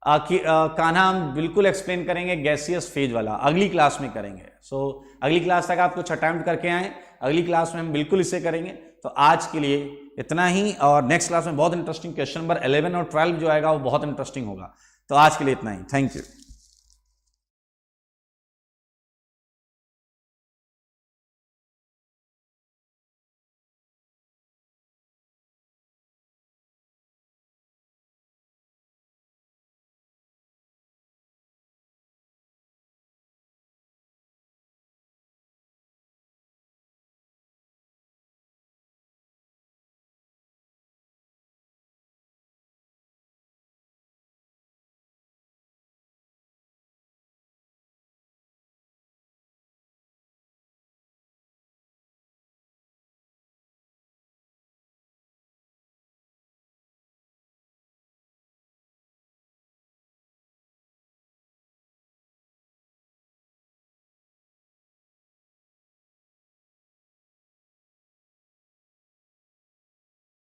कान्हा हम बिल्कुल एक्सप्लेन करेंगे गैसियस फेज वाला, अगली क्लास में करेंगे। सो अगली क्लास तक आप कुछ अटेम्प्ट करके आए, अगली क्लास में हम बिल्कुल इसे करेंगे। तो आज के लिए इतना ही, और नेक्स्ट क्लास में बहुत इंटरेस्टिंग क्वेश्चन नंबर 11 और 12 जो आएगा वो बहुत इंटरेस्टिंग होगा। तो आज के लिए इतना ही, थैंक यू।